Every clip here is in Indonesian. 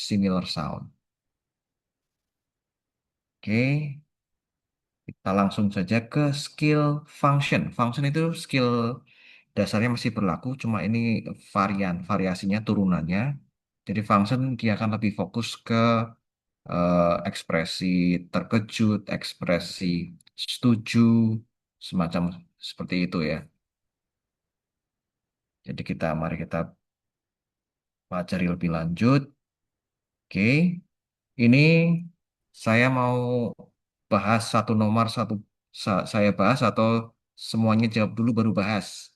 similar sound. Oke, kita langsung saja ke skill function. Function itu skill dasarnya masih berlaku, cuma ini variasinya, turunannya. Jadi function dia akan lebih fokus ke ekspresi terkejut, ekspresi setuju, semacam seperti itu ya. Jadi mari kita pelajari lebih lanjut. Oke, ini saya mau bahas satu nomor satu, saya bahas atau semuanya jawab dulu baru bahas.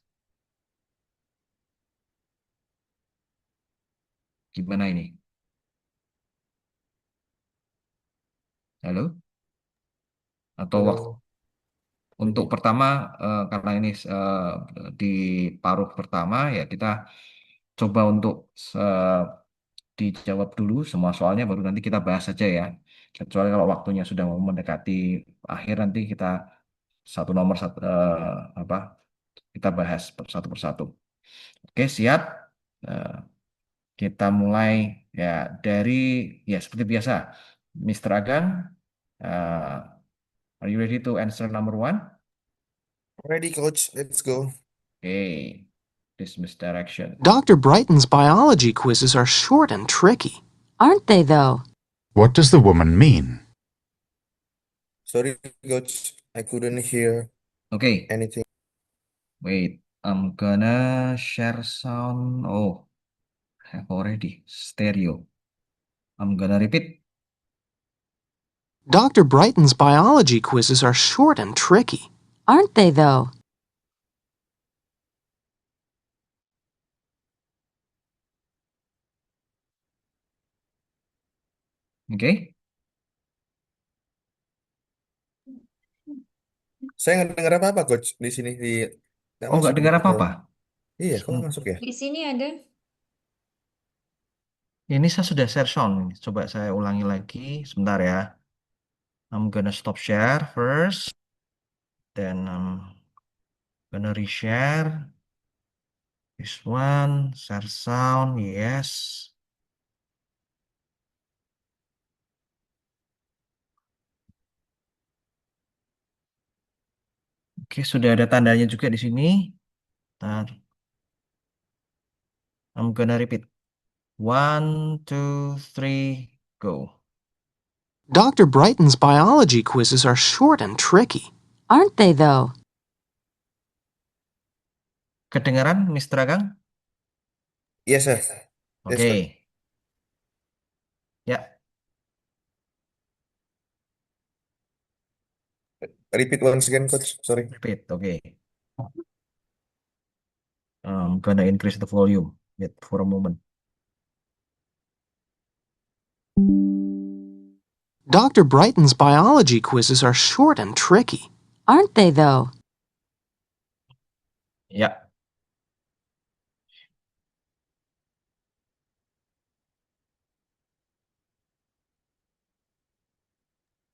Gimana ini? Halo? Atau waktu Halo, untuk ini. pertama, karena ini di paruh pertama ya kita coba untuk eh, dijawab dulu semua soalnya baru nanti kita bahas saja ya. Kecuali kalau waktunya sudah mau mendekati akhir nanti kita satu nomor satu apa kita bahas satu persatu. Oke, siap. Eh, kita mulai ya dari ya seperti biasa. Mr. Agang, are you ready to answer number one? Ready, coach. Let's go. Okay, dismiss direction. Dr. Brighton's biology quizzes are short and tricky. Aren't they, though? What does the woman mean? Sorry, coach. I couldn't hear Okay, anything. wait. I'm gonna share sound. Oh, have already stereo. I'm gonna repeat. Dr. Brighton's biology quizzes are short and tricky. Aren't they, though? Okay. Saya nggak dengar apa-apa, coach. Di sini nggak Oh, nggak masuk di dengar channel. apa-apa. Iya, kok nggak masuk ya? Di sini ada. Ini saya sudah share sound. Coba saya ulangi lagi. Sebentar ya. I'm gonna stop share first. Then I'm gonna reshare. This one, share sound, yes. Oke, sudah ada tandanya juga di sini. Ntar, I'm gonna repeat. One, two, three, go. Dr. Brighton's biology quizzes are short and tricky. Aren't they, though? Kedengaran, Mr. Agang? Yes, sir. Yes, Oke, coach. ya, Repeat once again, coach. Sorry. repeat. Oke. I'm gonna increase the volume. Wait for a moment. Dr. Brighton's biology quizzes are short and tricky. Aren't they, though? Ya,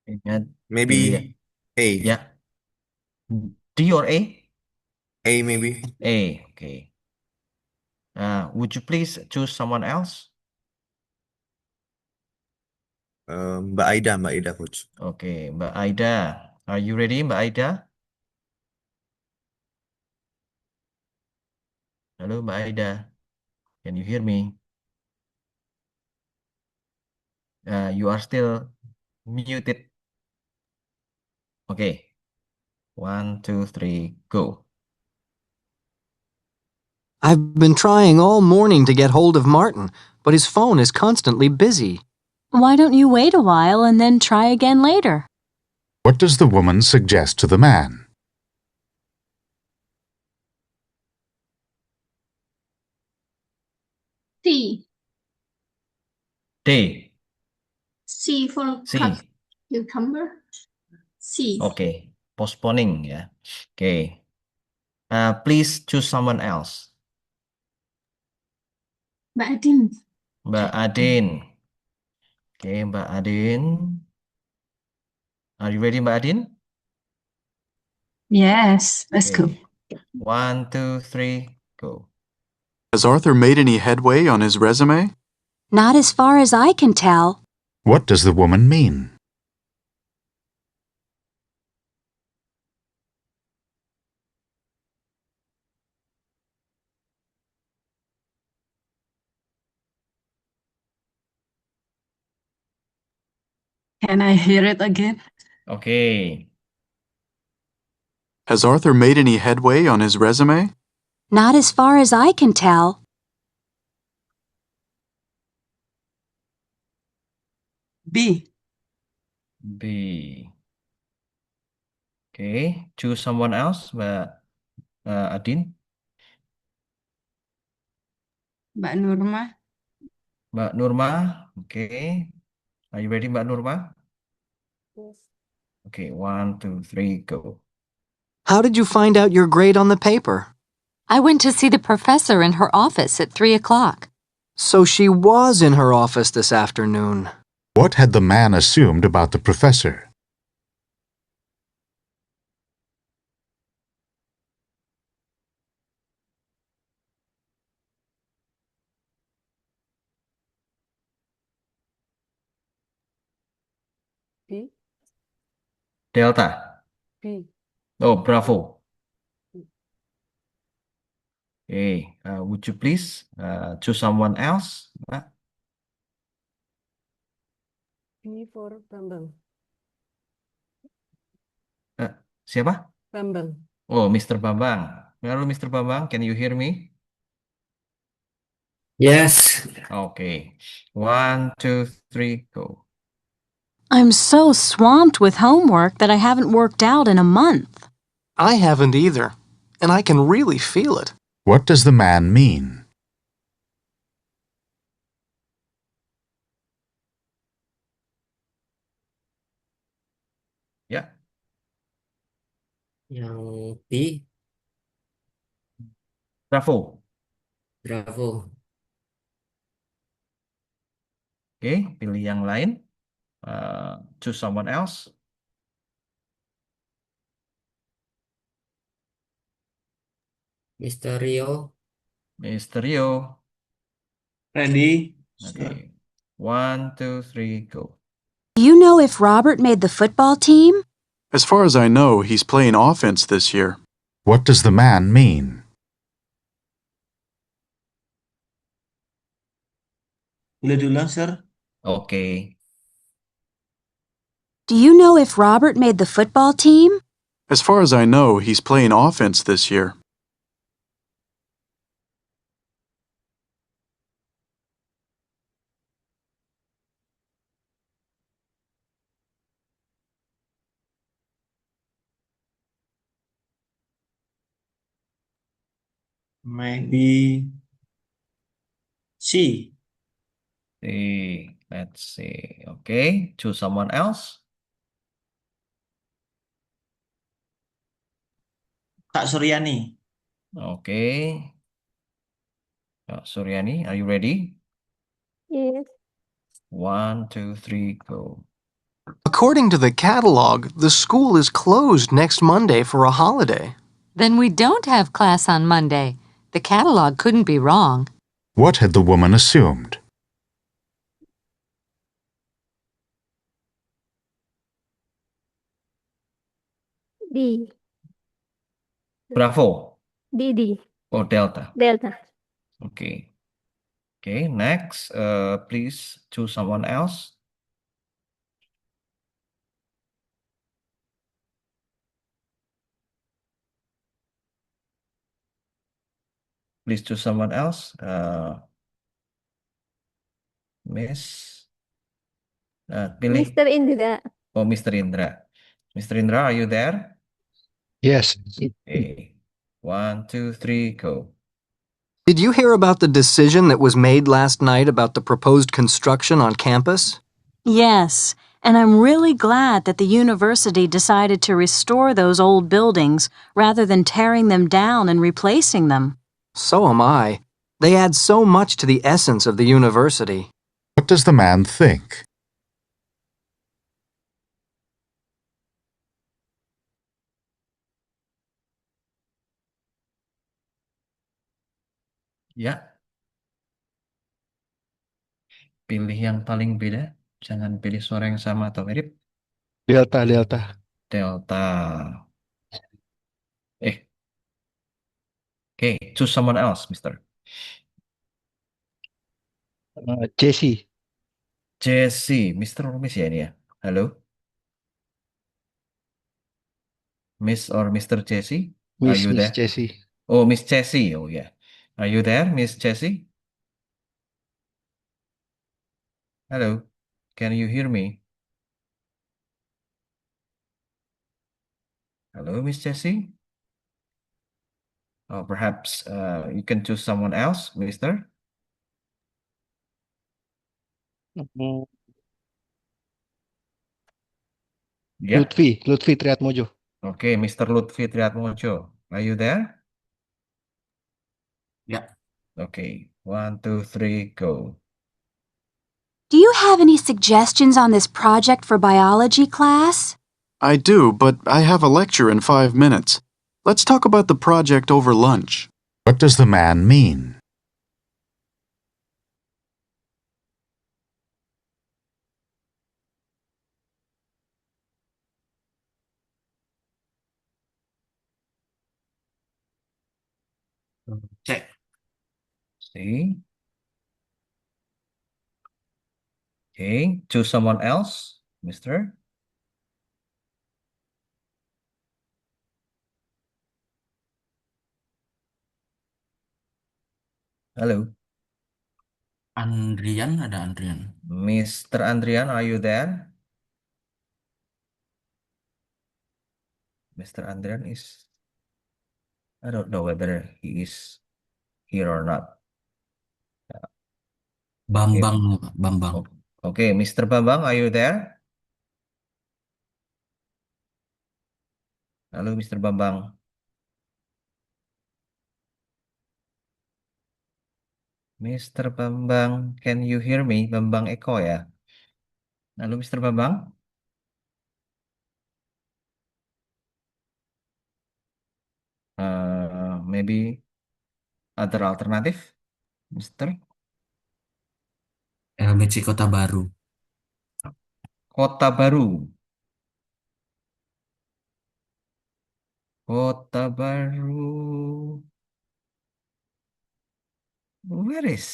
ingat dilihat. Maybe A. Ya, D or A? A, maybe. A, oke. Would you please choose someone else? Mbak Aida, coach. Oke, Mbak Aida. Are you ready, Mbak Aida? Halo, Mbak Aida. Can you hear me? You are still muted. Oke. One, two, three, go. I've been trying all morning to get hold of Martin, but his phone is constantly busy. Why don't you wait a while and then try again later? What does the woman suggest to the man? C. D. C for C. cucumber. C. Oke. Postponing ya. Oke. Please choose someone else. Mbak Adin. Mbak Adin. Oke, Mbak Adin. Are you ready, Mbak Adin? Yes, let's go. Okay. One, two, three, go. Has Arthur made any headway on his resume? Not as far as I can tell. What does the woman mean? Can I hear it again? Oke. Has Arthur made any headway on his resume? Not as far as I can tell. B. B. Oke. Choose someone else, Mbak Adin. Mbak Nurma. Mbak Nurma. Oke. Are you ready, Mbak Nurma? Yes. Oke, 1, 2, 3, go. How did you find out your grade on the paper? I went to see the professor in her office at 3 o'clock. So she was in her office this afternoon. What had the man assumed about the professor? B. Delta. B. Oh, Bravo. Okay, would you please choose someone else, Mbak? B for Bambang. Siapa? Bambang. Oh, Mr. Bambang. Halo, Mr. Bambang, can you hear me? Yes. Okay, 1, 2, 3, go. I'm so swamped with homework that I haven't worked out in a month. I haven't either, and I can really feel it. What does the man mean? Ya, Yang B. Bravo. Bravo. Oke, pilih yang lain. Choose someone else. Mr. Rio. Mr. Rio. Ready. Okay, 1, 2, 3, go. Do you know if Robert made the football team? As far as I know, he's playing offense this year. What does the man mean? Boleh diulang, sir? Oke, Do you know if Robert made the football team? As far as I know, he's playing offense this year. Maybe C. let's see. Oke, choose someone else. Kak Suryani. Oke. Suryani, are you ready? Yes. 1, 2, 3, go. According to the catalog, the school is closed next Monday for a holiday. Then we don't have class on Monday. The catalog couldn't be wrong. What had the woman assumed? D. Bravo. D. Oh, Delta. Delta. Okay. Okay, next, please choose someone else. Please choose someone else. Miss. Pilih. Mr. Indra. Oh, Mr. Indra. Mr. Indra, are you there? Yes. Okay. 1, 2, 3, go. Did you hear about the decision that was made last night about the proposed construction on campus? Yes, and I'm really glad that the university decided to restore those old buildings rather than tearing them down and replacing them. So am I. They add so much to the essence of the university. What does the man think? Ya. Pilih yang paling beda. Jangan pilih suara yang sama atau mirip. Delta, Delta. Delta. Okay, choose someone else, Mister. Jesse. Jesse, Mister or Miss ya ini ya? Halo, Miss or Mister Jesse? Are you Miss there? Jesse. Oh, Miss Jessie. Oh yeah. Are you there, Miss Jessie? Hello. Can you hear me? Hello, Miss Jessie. Oh, perhaps you can choose someone else, Mister. Mm, Yeah. Lutfi Triatmojo. Okay, Mister Lutfi Triatmojo. Are you there? Ya. Okay. 1, 2, 3, go. Do you have any suggestions on this project for biology class? I do, but I have a lecture in 5 minutes. Let's talk about the project over lunch. What does the man mean? Cek. See? Okay, choose someone else, Mister. Hello. Andrian, ada Andrian. Mr. Andrian, are you there? Mr. Andrian is, I don't know whether he is here or not. Bambang, If- Bambang. Okay, Mr. Bambang, are you there? Halo, Mr. Bambang. Mr. Bambang, can you hear me? Bambang Eko ya. Halo, Mr. Bambang. Maybe other alternative, Mr. LBC Kota Baru. Kota Baru. Kota Baru. Where is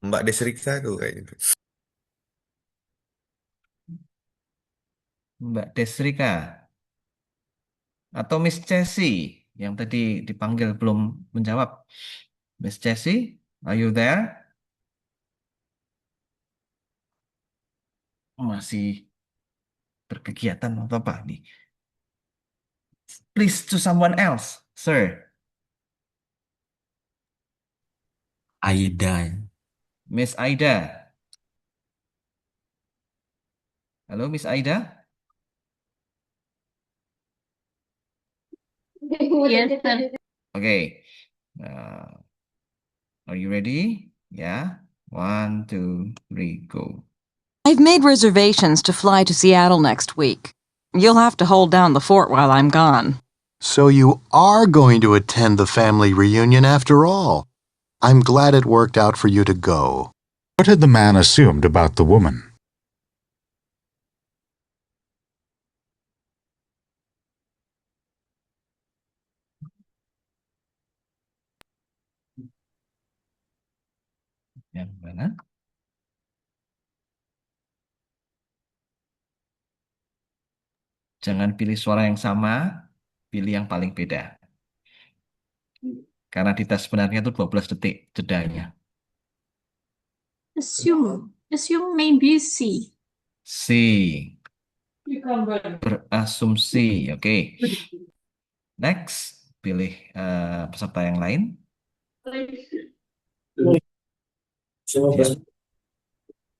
Mbak Desrika tuh kayaknya. Mbak Desrika atau Miss Chelsea yang tadi dipanggil belum menjawab? Miss Chelsea, are you there? Masih berkegiatan atau apa nih? Please to someone else, sir. Aida. Miss Aida. Halo, Miss Aida. Yes, sir. Okay. Are you ready? Yeah. 1, 2, 3, go. I've made reservations to fly to Seattle next week. You'll have to hold down the fort while I'm gone. So you are going to attend the family reunion after all. I'm glad it worked out for you to go. What had the man assumed about the woman? Yang mana? Jangan pilih suara yang sama, pilih yang paling beda. Karena di tes sebenarnya itu 12 detik jedanya. Assume maybe C. C. Berasumsi. Oke. Next, pilih peserta yang lain.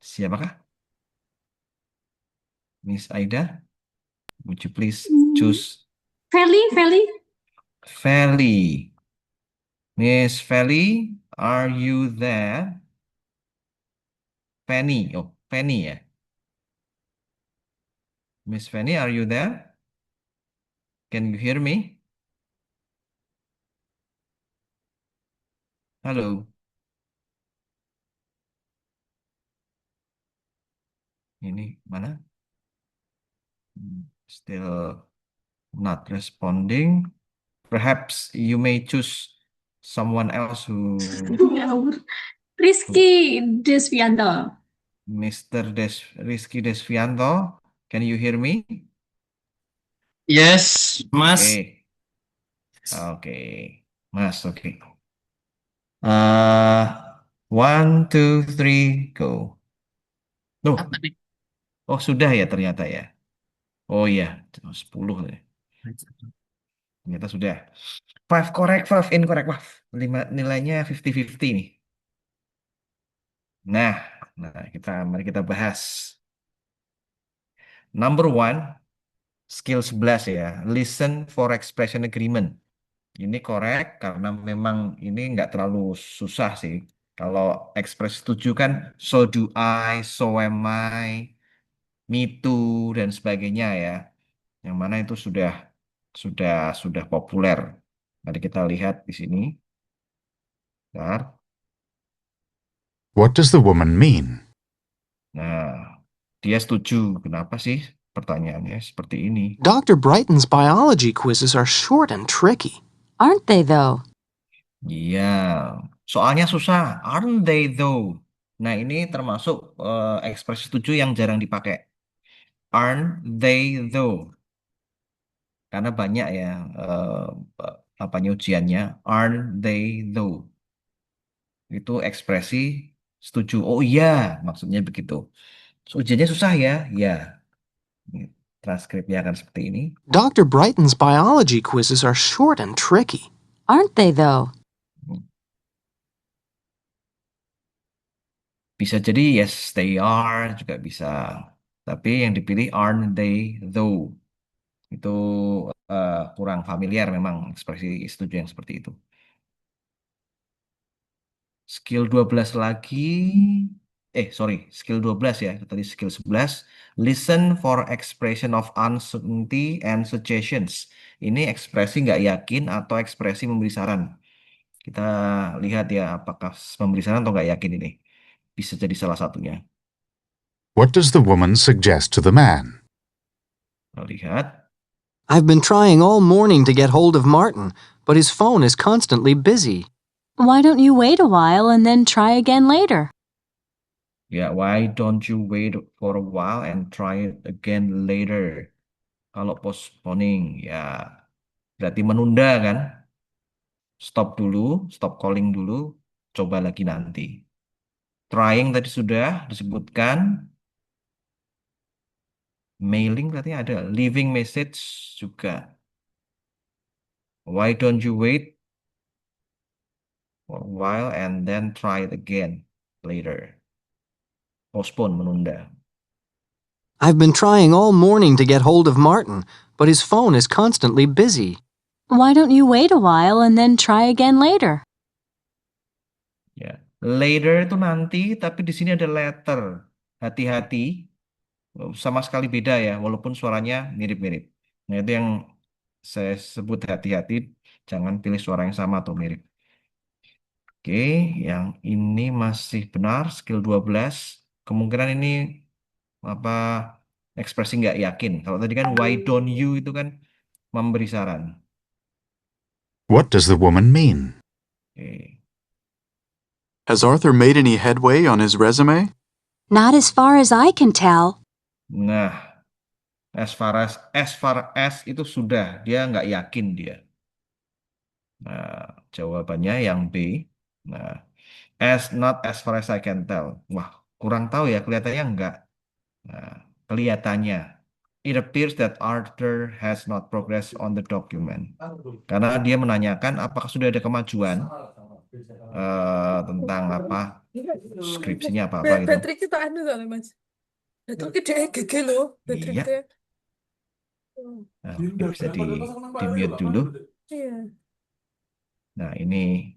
Siapakah? Miss Aida, would you please choose Feli. Feli? Miss Feli, are you there? Penny, oh Penny ya. Miss Penny, are you there? Can you hear me? Halo. Ini mana? Still not responding. Perhaps you may choose someone else who Ngawur. Rizky Desvianto. Mr. Rizky Desvianto. Can you hear me? Yes, Mas. Oke, Mas, oke. 1, 2, 3, go. Loh, Apa nih? oh sudah ya ternyata ya. Oh iya, 10 ya. Ternyata sudah. 5 correct, 5 incorrect. Wah, nilainya 50-50 nih. Nah, mari kita bahas. Number 1, skill 11 ya. Listen for expression agreement. Ini correct karena memang ini nggak terlalu susah sih. Kalau ekspresi setuju kan so do I, so am I, me too dan sebagainya ya. Yang mana itu sudah populer. Mari kita lihat di sini. Bentar. What does the woman mean? Nah, dia setuju. Kenapa sih pertanyaannya seperti ini? Dr. Brighton's biology quizzes are short and tricky. Aren't they, though? Iya, soalnya susah. Aren't they though? Nah, ini termasuk ekspresi setuju yang jarang dipakai. Aren't they though? Karena banyak ya apanya ujiannya. Aren't they though? Itu ekspresi setuju. Oh iya, maksudnya begitu. So, ujiannya susah ya? Ya. Transkripnya akan seperti ini. Dr. Brighton's biology quizzes are short and tricky. Aren't they, though? Bisa jadi yes they are juga bisa. Tapi yang dipilih aren't they though. Itu kurang familiar memang ekspresi setuju yang seperti itu. Skill 12 lagi. Sorry, skill 12 ya. Tadi skill 11. Listen for expression of uncertainty and suggestions. Ini ekspresi nggak yakin atau ekspresi memberi saran. Kita lihat ya apakah memberi saran atau nggak yakin ini. Bisa jadi salah satunya. What does the woman suggest to the man? Kita lihat. I've been trying all morning to get hold of Martin, but his phone is constantly busy. Why don't you wait a while and then try again later? Ya, why don't you wait for a while and try it again later? Kalau postponing, ya berarti menunda kan? Stop dulu, stop calling dulu, coba lagi nanti. Trying tadi sudah disebutkan. Mailing berarti ada. Leaving message juga. Why don't you wait for a while and then try it again later? Postpone, menunda. I've been trying all morning to get hold of Martin, but his phone is constantly busy. Why don't you wait a while and then try again later? Ya, later itu nanti, tapi di sini ada later. Hati-hati, sama sekali beda ya, walaupun suaranya mirip-mirip. Nah, itu yang saya sebut hati-hati, jangan pilih suara yang sama atau mirip. Oke, yang ini masih benar, skill 12. Kemungkinan ini apa ekspresi nggak yakin. Kalau tadi kan why don't you itu kan memberi saran. What does the woman mean? Oke. Has Arthur made any headway on his resume? Not as far as I can tell. Nah, as far as itu sudah, dia nggak yakin dia. Nah, jawabannya yang B. Nah, not as far as I can tell. Wah, kurang tahu ya, kelihatannya enggak. Nah, kelihatannya. It appears that Arthur has not progressed on the document. Karena dia menanyakan apakah sudah ada kemajuan tentang apa skripsinya apa gitu. Baterai kita anu soalnya Mas. Itu kita gege loh baterai Iya. kita. Nah, mungkin bisa di mute dulu. Iya. Nah, ini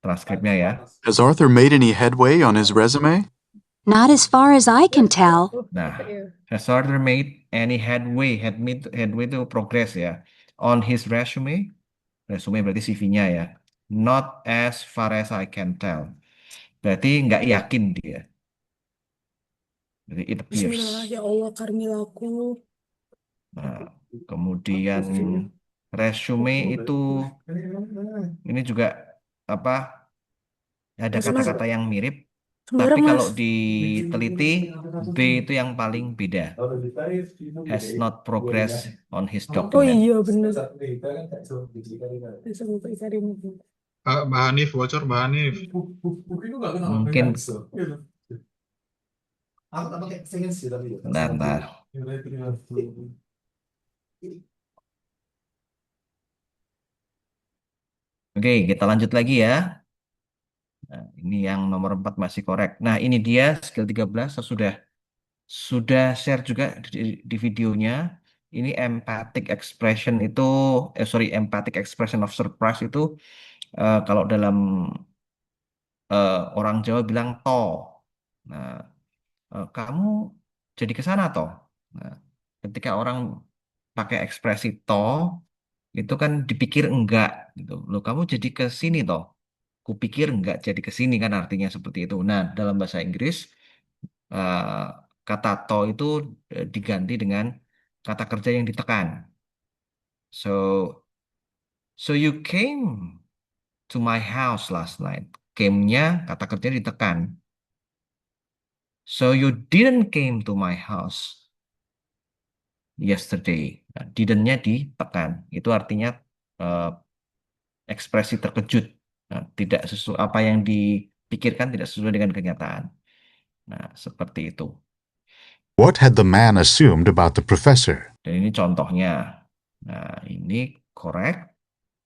transkripnya ya. Has Arthur made any headway on his resume? Not as far as I can tell. Nah, has Arthur made any headway? Headway itu progress ya. On his resume. Resume berarti CV-nya ya. Not as far as I can tell. Berarti nggak yakin dia. Jadi it Bismillah, appears. ya Allah, karuniaku. Nah, kemudian resume itu ini juga apa? Ada Mas, kata-kata yang mirip, tapi sembarang kalau mas. diteliti B itu yang paling beda. Has not progressed on his Oh document. iya bener. Bisa buka Ikarim. Mbak Hanif, bocor Mbak Hanif. Mungkin bentar. Oke, kita lanjut lagi ya. Nah, ini yang nomor 4 masih korek. Nah, ini dia skill 13 saya sudah share juga di videonya. Ini empathic expression itu empathic expression of surprise itu kalau dalam orang Jawa bilang to. Nah, kamu jadi ke sana toh. Nah, ketika orang pakai ekspresi to itu kan dipikir enggak gitu. Loh, kamu jadi ke sini toh. Kupikir enggak jadi ke sini kan artinya seperti itu. Nah, dalam bahasa Inggris eh, kata to itu diganti dengan kata kerja yang ditekan. So so you came to my house last night. Came-nya kata kerja ditekan. So you didn't came to my house yesterday. Nah, didn't-nya ditekan. Itu artinya eh, ekspresi terkejut. Nah, tidak sesuai apa yang dipikirkan tidak sesuai dengan kenyataan. Nah, seperti itu. What had the man assumed about the professor? Dan ini contohnya. Nah, ini correct.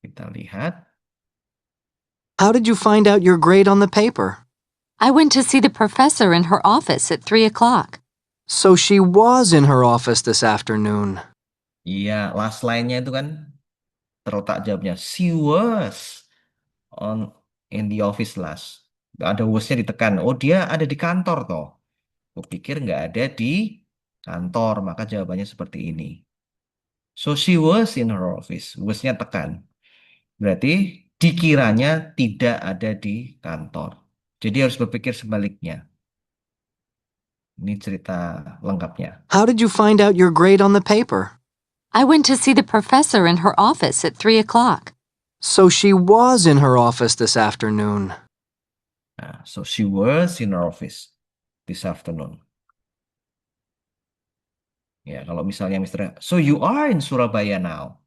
Kita lihat. How did you find out your grade on the paper? I went to see the professor in her office at 3 o'clock. So she was in her office this afternoon. Iya, last line-nya itu kan terletak jawabnya. She was on in the office last. Ada was-nya ditekan. Oh, dia ada di kantor toh. Kupikir nggak ada di kantor, maka jawabannya seperti ini. So she was in her office. Was-nya tekan. Berarti dikiranya tidak ada di kantor. Jadi harus berpikir sebaliknya. Ini cerita lengkapnya. How did you find out your grade on the paper? I went to see the professor in her office at 3 o'clock. So she was in her office this afternoon. Nah, so she was in her office this afternoon. Ya, kalau misalnya Mister, so you are in Surabaya now.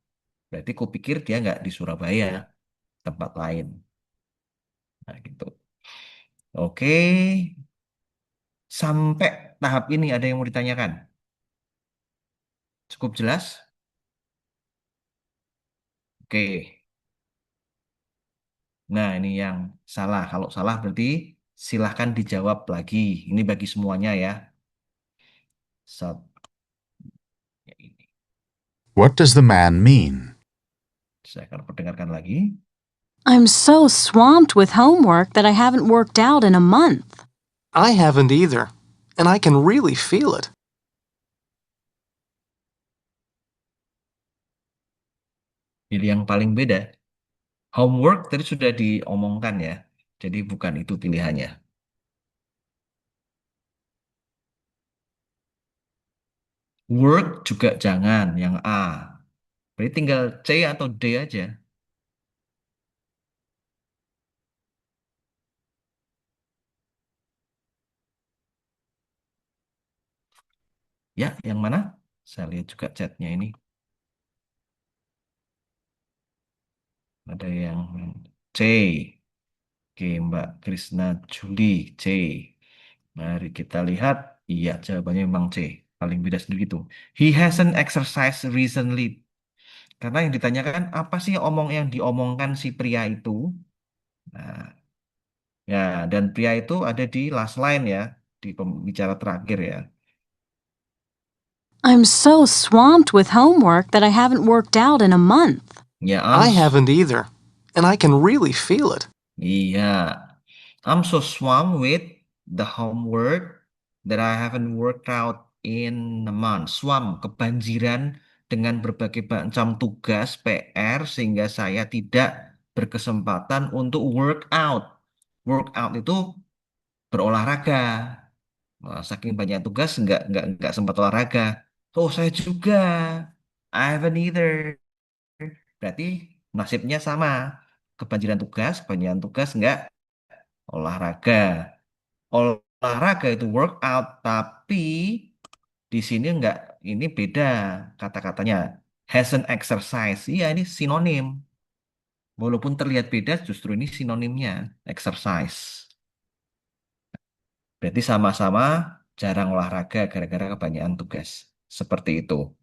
Berarti kupikir dia nggak di Surabaya, tempat lain. Nah, gitu. Oke, sampai tahap ini ada yang mau ditanyakan? Cukup jelas? Oke. Nah, ini yang salah. Kalau salah berarti silahkan dijawab lagi. Ini bagi semuanya ya. Ya, ini. What does the man mean? Saya akan perdengarkan lagi. I'm so swamped with homework that I haven't worked out in a month. I haven't either, and I can really feel it. Jadi yang paling beda. Homework tadi sudah diomongkan ya. Jadi bukan itu pilihannya. Work juga jangan, yang A. Berarti tinggal C atau D aja. Ya, yang mana? Saya lihat juga chatnya ini. Ada yang C. Oke, Mbak Krisna Juli, C. Mari kita lihat. Iya, jawabannya memang C. Paling beda sendiri itu. He hasn't exercised recently. Karena yang ditanyakan apa sih yang diomongkan si pria itu? Nah, ya, dan pria itu ada di last line ya, di pembicara terakhir ya. I'm so swamped with homework that I haven't worked out in a month. Ya, I haven't either, and I can really feel it. iya. I'm so swamped with the homework that I haven't worked out in a month. Swamped, kebanjiran dengan berbagai macam tugas PR sehingga saya tidak berkesempatan untuk work out. Work out itu berolahraga. Wah, saking banyak tugas nggak sempat olahraga. Oh, saya juga. I haven't either. Berarti nasibnya sama. Kebanjiran tugas nggak olahraga. Olahraga itu workout, tapi di sini nggak, ini beda kata-katanya. Hasn't exercise. Iya, ini sinonim. Walaupun terlihat beda, justru ini sinonimnya, exercise. Berarti sama-sama jarang olahraga gara-gara kebanyakan tugas. Seperti itu.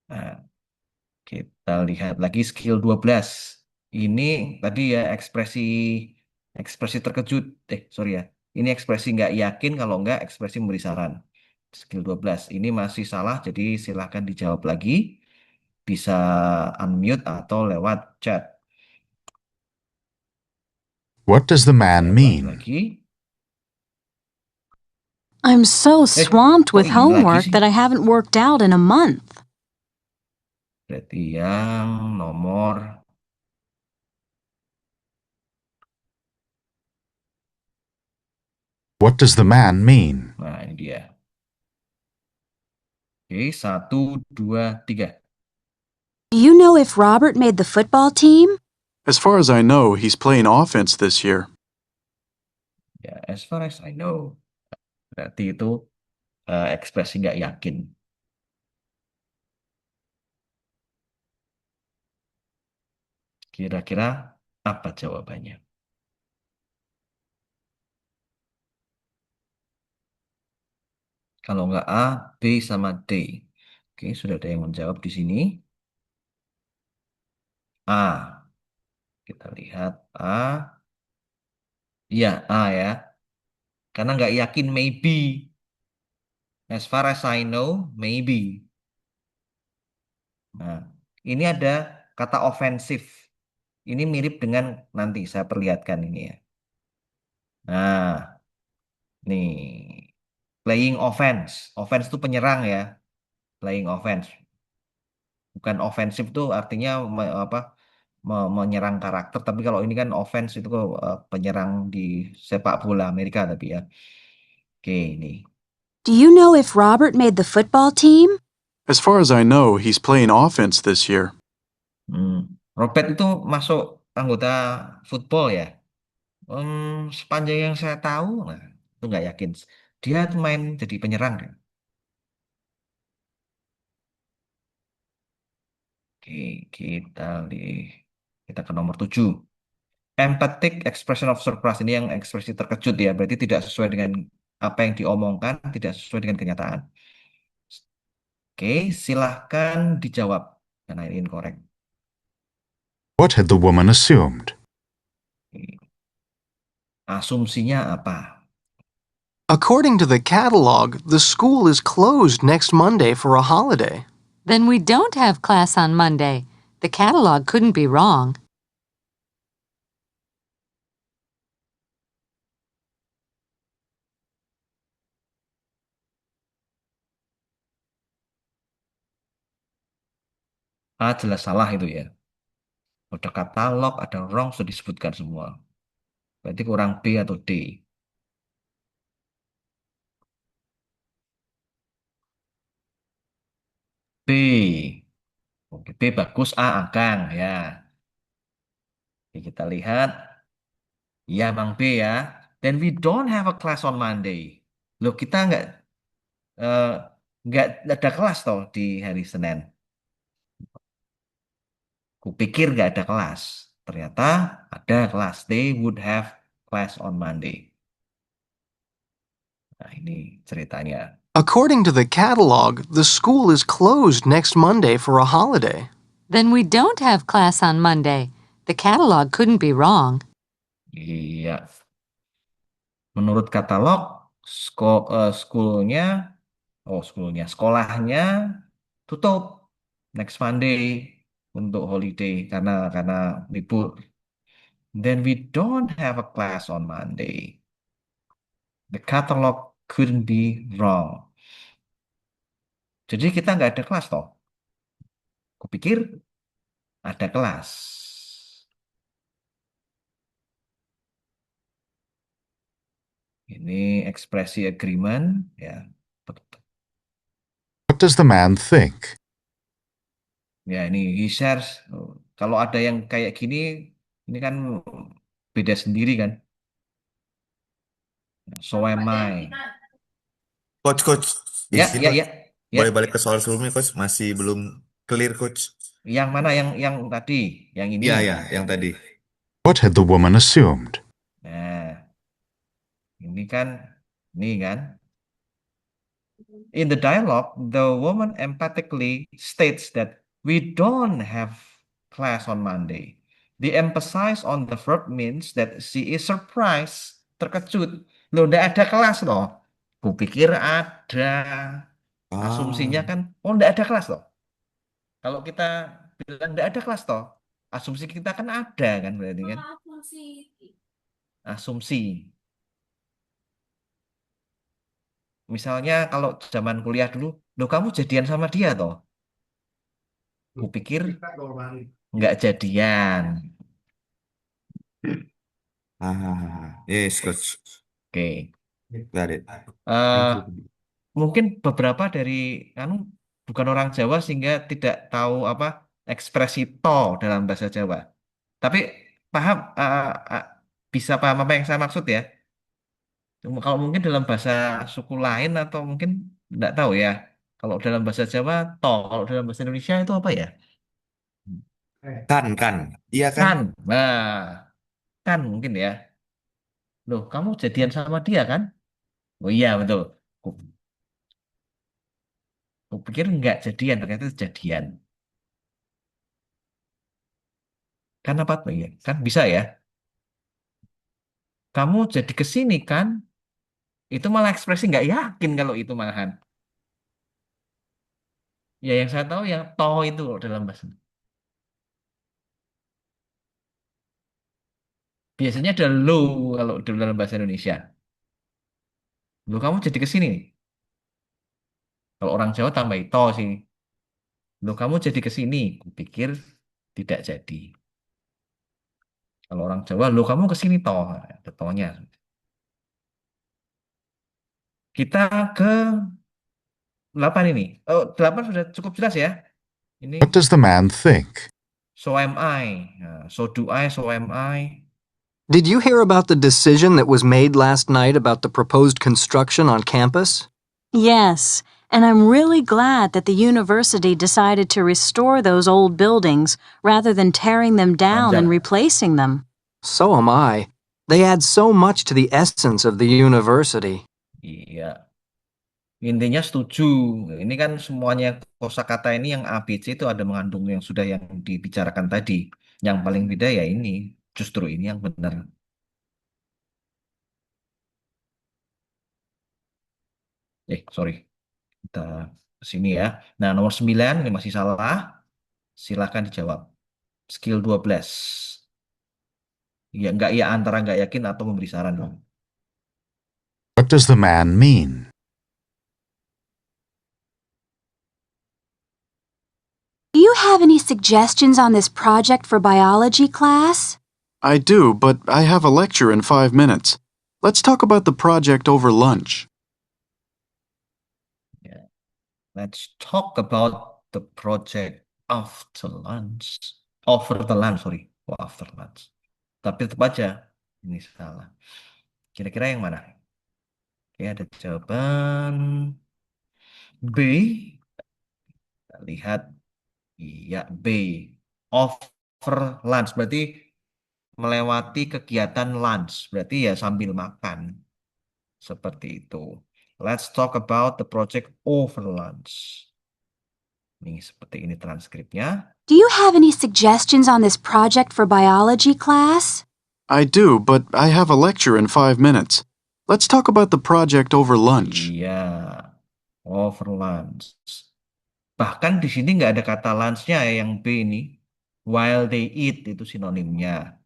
Nah, kita lihat lagi skill 12. Ini tadi ya ekspresi ekspresi terkejut. Sorry ya. Ini ekspresi nggak yakin, kalau nggak ekspresi memberi saran. Skill 12. Ini masih salah, jadi silahkan dijawab lagi. Bisa unmute atau lewat chat. What does the man Ulang mean? lagi. I'm so swamped kok with ini lagi homework sih? that I haven't worked out in a month. Berarti yang nomor What does the man mean? Nah, ini dia. Oke, 1, 2, 3. Do you know if Robert made the football team? As far as I know, he's playing offense this year. Ya, as far as I know. Berarti itu ekspresi nggak yakin. Kira-kira apa jawabannya? Kalau nggak A, B sama D. Oke, sudah ada yang menjawab di sini. A. Kita lihat A. Iya, A ya. Karena nggak yakin, maybe. As far as I know, maybe. Nah, ini ada kata ofensif. Ini mirip dengan, nanti saya perlihatkan ini ya. Nah, nih. Playing offense. Offense itu penyerang ya. Playing offense. Bukan ofensif tuh artinya menyerang karakter. Tapi kalau ini kan offense itu penyerang di sepak bola Amerika tapi ya. Oke, ini. Do you know if Robert made the football team? As far as I know, he's playing offense this year. Robert itu masuk anggota football ya. Sepanjang yang saya tahu, nah, itu nggak yakin. Dia tuh main jadi penyerang kan. Oke, kita kita ke nomor 7. Empathic expression of surprise, ini yang ekspresi terkejut ya, berarti tidak sesuai dengan apa yang diomongkan, tidak sesuai dengan kenyataan. Oke, silahkan dijawab karena ini incorrect. What had the woman assumed? Asumsinya apa? According to the catalog, the school is closed next Monday for a holiday. Then we don't have class on Monday. The catalog couldn't be wrong. Jelas salah itu ya. Ada katalog, ada wrong, sudah disebutkan semua. Berarti kurang B atau D. B. Oke, B bagus, A angkang ya. Oke, kita lihat. Ya, Bang B ya. Then we don't have a class on Monday. Loh, kita eh, nggak ada kelas toh di hari Senin. Kupikir nggak ada kelas. Ternyata ada kelas. They would have class on Monday. Nah, ini ceritanya. According to the catalog, the school is closed next Monday for a holiday. Then we don't have class on Monday. The catalog couldn't be wrong. Iya. Menurut katalog, sekolahnya tutup next Monday untuk holiday karena libur. Then we don't have a class on Monday. The catalog couldn't be wrong. Jadi kita nggak ada kelas toh. Kupikir ada kelas. Ini ekspresi agreement, ya. What does the man think? Ya, ini he shares. Kalau ada yang kayak gini, ini kan beda sendiri kan. So am I. Coach, Ya, izin ya, coach. ya, ya. Boleh balik ke soal sebelumnya coach? Masih belum clear coach. Yang mana yang tadi? Yang ini. Iya, ya, yang tadi. What had the woman assumed? Nah, ini kan. In the dialogue, the woman emphatically states that we don't have class on Monday. The emphasis on the verb means that she is surprised, terkejut. Loh, ndak ada kelas loh. Kupikir ada. Asumsinya Ah, kan, oh ndak ada kelas loh. Kalau kita bilang ndak ada kelas toh, asumsi kita kan ada kan berarti kan. Asumsi. Misalnya kalau zaman kuliah dulu, loh kamu jadian sama dia toh? Kupikir nggak jadian. yes coach. Oke. Got it. Eh, Thank you. mungkin beberapa dari anu bukan orang Jawa sehingga tidak tahu apa ekspresi to dalam bahasa Jawa. Tapi paham bisa paham apa yang saya maksud ya. Kalau mungkin dalam bahasa suku lain atau mungkin nggak tahu ya. Kalau dalam bahasa Jawa to, kalau dalam bahasa Indonesia itu apa ya? Kan. Iya kan? Kan. Nah, kan mungkin ya. Loh, kamu jadian sama dia kan? Oh iya betul. Kupikir nggak jadian, ternyata jadian. Kan apa tuh ya? Kan bisa ya. Kamu jadi ke sini kan? Itu malah ekspresi nggak yakin kalau itu malahan. Ya yang saya tahu yang toh itu loh dalam bahasa. Biasanya ada lo kalau dalam bahasa Indonesia. Lo kamu jadi ke sini nih. Kalau orang Jawa tambah to sih. Lo kamu jadi ke sini. Kupikir tidak jadi. Kalau orang Jawa, lo kamu ke sini toh. Ada tohnya. Kita ke 8 ini. Oh, 8 sudah cukup jelas ya. Ini What does the man think? so am I. Nah, so do I, so am I. Did you hear about the decision that was made last night about the proposed construction on campus? Yes, and I'm really glad that the university decided to restore those old buildings rather than tearing them down and Panjang. replacing them. So am I. They add so much to the essence of the university. Iya. Intinya setuju. Ini kan semuanya kosakata ini yang ABC itu ada mengandung yang sudah yang dibicarakan tadi. Yang paling beda ya ini. Justru ini yang benar. Sorry. Kita ke sini ya. Nah, nomor 9 ini masih salah. Silakan dijawab. Skill 12. Ya, enggak ya antara enggak yakin atau memberi saran. What does the man mean? Do you have any suggestions on this project for biology class? I do, but I have a lecture in 5 minutes. Let's talk about the project over lunch. Yeah. Let's talk about the project after lunch. Over the lunch, sorry. Oh, after lunch. Tapi tetap aja. Ini salah. Kira-kira yang mana? Oke, ada jawaban B. Kita lihat. Iya, B. Over lunch. Berarti melewati kegiatan lunch. Berarti ya sambil makan. Seperti itu. Let's talk about the project over lunch. Nih, seperti ini transkripnya. Do you have any suggestions on this project for biology class? I do, but I have a lecture in 5 minutes. Let's talk about the project over lunch. Iya, over lunch. Bahkan di sini nggak ada kata lunch-nya ya, yang B ini. While they eat itu sinonimnya.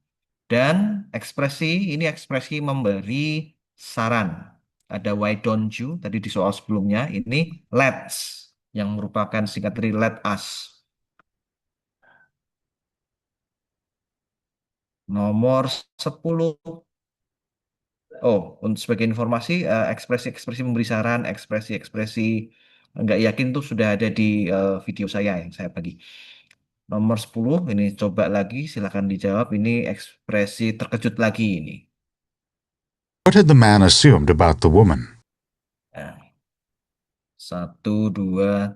Dan ini ekspresi memberi saran. Ada why don't you tadi di soal sebelumnya. Ini let's yang merupakan singkat dari let us. Nomor 10. Sebagai informasi, ekspresi-ekspresi memberi saran, ekspresi-ekspresi nggak yakin tuh sudah ada di video saya yang saya bagi. Nomor 10, ini coba lagi, silakan dijawab. Ini ekspresi terkejut lagi ini. What had the man assumed about the woman? Nah, 1, 2,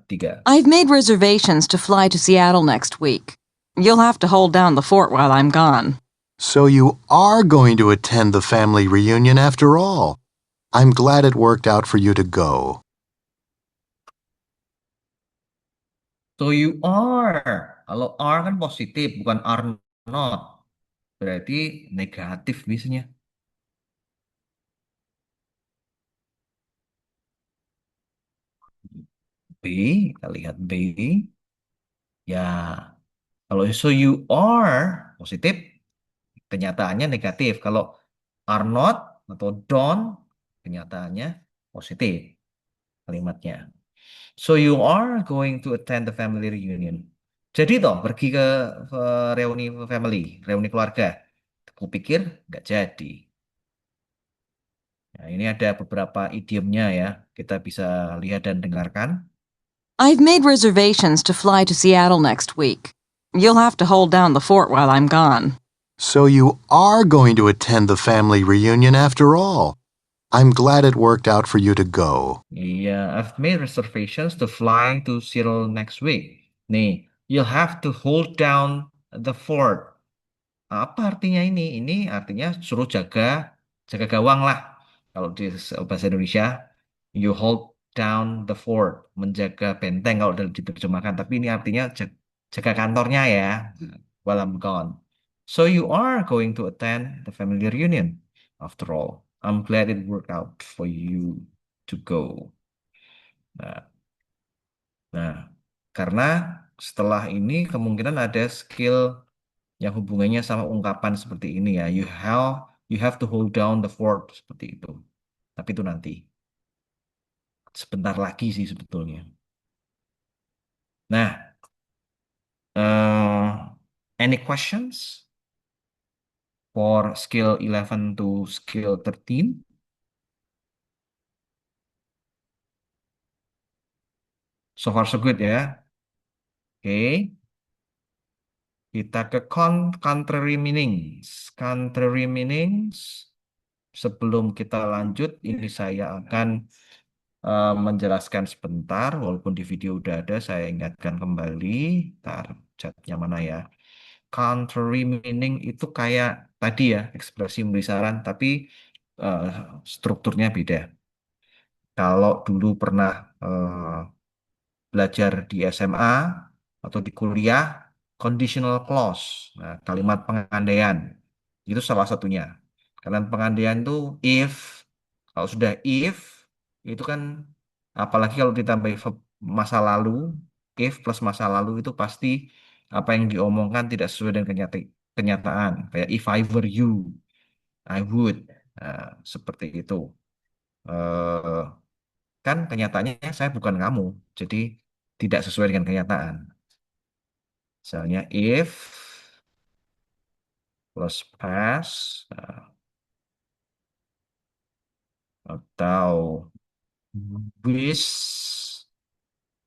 3. I've made reservations to fly to Seattle next week. You'll have to hold down the fort while I'm gone. So you are going to attend the family reunion after all. I'm glad it worked out for you to go. So you are. Kalau are kan positif, bukan are not. Berarti negatif biasanya. B, kita lihat B. Ya, kalau so you are positif, kenyataannya negatif. Kalau are not atau don't, kenyataannya positif kalimatnya. So you are going to attend the family reunion. Jadi toh pergi ke reuni family, reuni keluarga. Aku pikir nggak jadi. Nah, ini ada beberapa idiomnya ya. Kita bisa lihat dan dengarkan. I've made reservations to fly to Seattle next week. You'll have to hold down the fort while I'm gone. So you are going to attend the family reunion after all. I'm glad it worked out for you to go. Iya, I've made reservations to fly to Seattle next week. Nih, you'll have to hold down the fort. Apa artinya ini? Ini artinya suruh jaga gawang lah. Kalau di bahasa Indonesia, you hold down the fort, menjaga benteng kalau diterjemahkan. Tapi ini artinya jaga kantornya ya, while I'm gone. So you are going to attend the family reunion. After all, I'm glad it worked out for you to go. Nah, nah, karena setelah ini kemungkinan ada skill yang hubungannya sama ungkapan seperti ini ya. You have to hold down the fort seperti itu. Tapi itu nanti. Sebentar lagi sih sebetulnya. Nah, any questions for skill 11 to skill 13? So far so good ya. Oke. Kita ke contrary meanings. Contrary meanings. Sebelum kita lanjut, ini saya akan menjelaskan sebentar, walaupun di video udah ada, saya ingatkan kembali. Ntar chatnya mana ya? Contrary meaning itu kayak tadi ya, ekspresi memberi saran, tapi eh, strukturnya beda. Kalau dulu pernah belajar di SMA atau di kuliah, conditional clause, nah, kalimat pengandaian, itu salah satunya. Kalimat pengandaian itu if, kalau sudah if, itu kan apalagi kalau ditambah verb masa lalu, if plus masa lalu itu pasti apa yang diomongkan tidak sesuai dengan kenyataan. Kayak if I were you, I would. Nah, seperti itu. Eh, kan kenyataannya saya bukan kamu, jadi tidak sesuai dengan kenyataan. Misalnya if plus past atau wish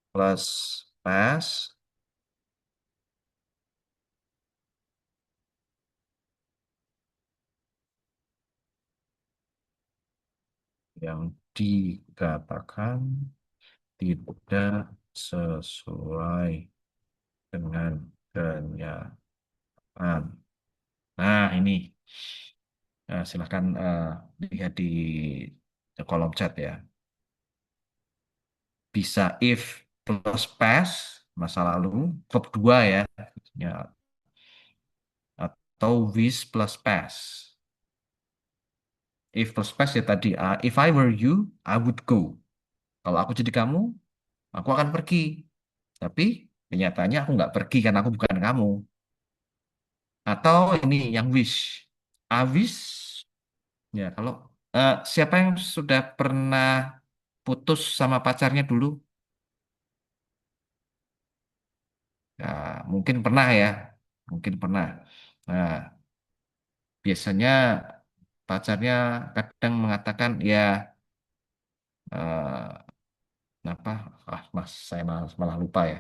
plus past yang dikatakan tidak sesuai dengan kenyataan. Nah, ini silahkan lihat di kolom chat ya. Bisa if plus past, masa lalu, verb 2 ya. Ya, atau wish plus past. If plus past ya tadi, if I were you, I would go. Kalau aku jadi kamu, aku akan pergi. Tapi kenyataannya aku nggak pergi karena aku bukan kamu. Atau ini yang wish. I wish, ya kalau siapa yang sudah pernah putus sama pacarnya dulu? Ya, mungkin pernah ya. Mungkin pernah. Nah, biasanya pacarnya kadang mengatakan ya eh, apa? Mas, saya malah lupa ya.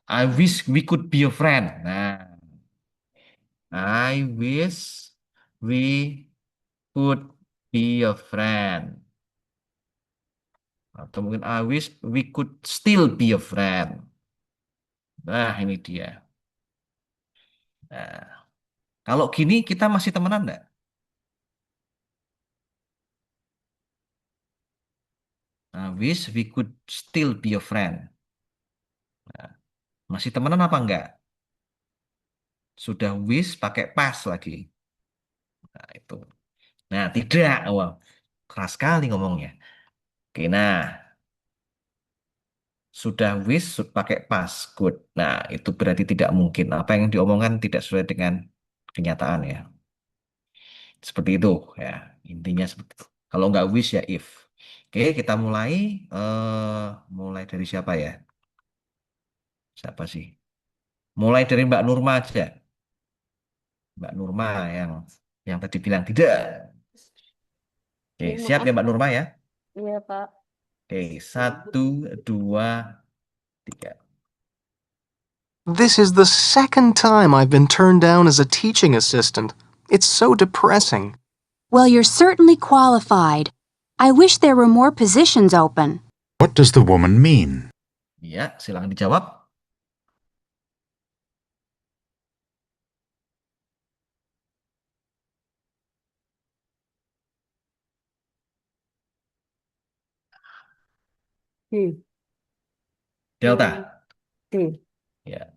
I wish we could be a friend. Nah, I wish we could be a friend. Atau mungkin I wish we could still be a friend. Nah, ini dia. Nah, kalau gini kita masih temenan nggak? I wish we could still be a friend. Nah, masih temenan apa enggak? Sudah wish pakai pas lagi. Nah, itu. Nah, tidak. Wah, keras sekali ngomongnya. Oke, nah, sudah wish pakai pas. Good. Nah, itu berarti tidak mungkin. Apa yang diomongkan tidak sesuai dengan kenyataan ya. Seperti itu ya. Intinya seperti itu. Kalau nggak wish ya if. Oke, kita mulai. Mulai dari siapa ya? Siapa sih? Mulai dari Mbak Nurma aja. Mbak Nurma yang tadi bilang tidak. Oke, siap ya Mbak Nurma ya? Iya, Pak. Oke, 1, 2, 3. This is the second time I've been turned down as a teaching assistant. It's so depressing. Well, you're certainly qualified. I wish there were more positions open. What does the woman mean? Ya, silakan dijawab. Delta. Ya,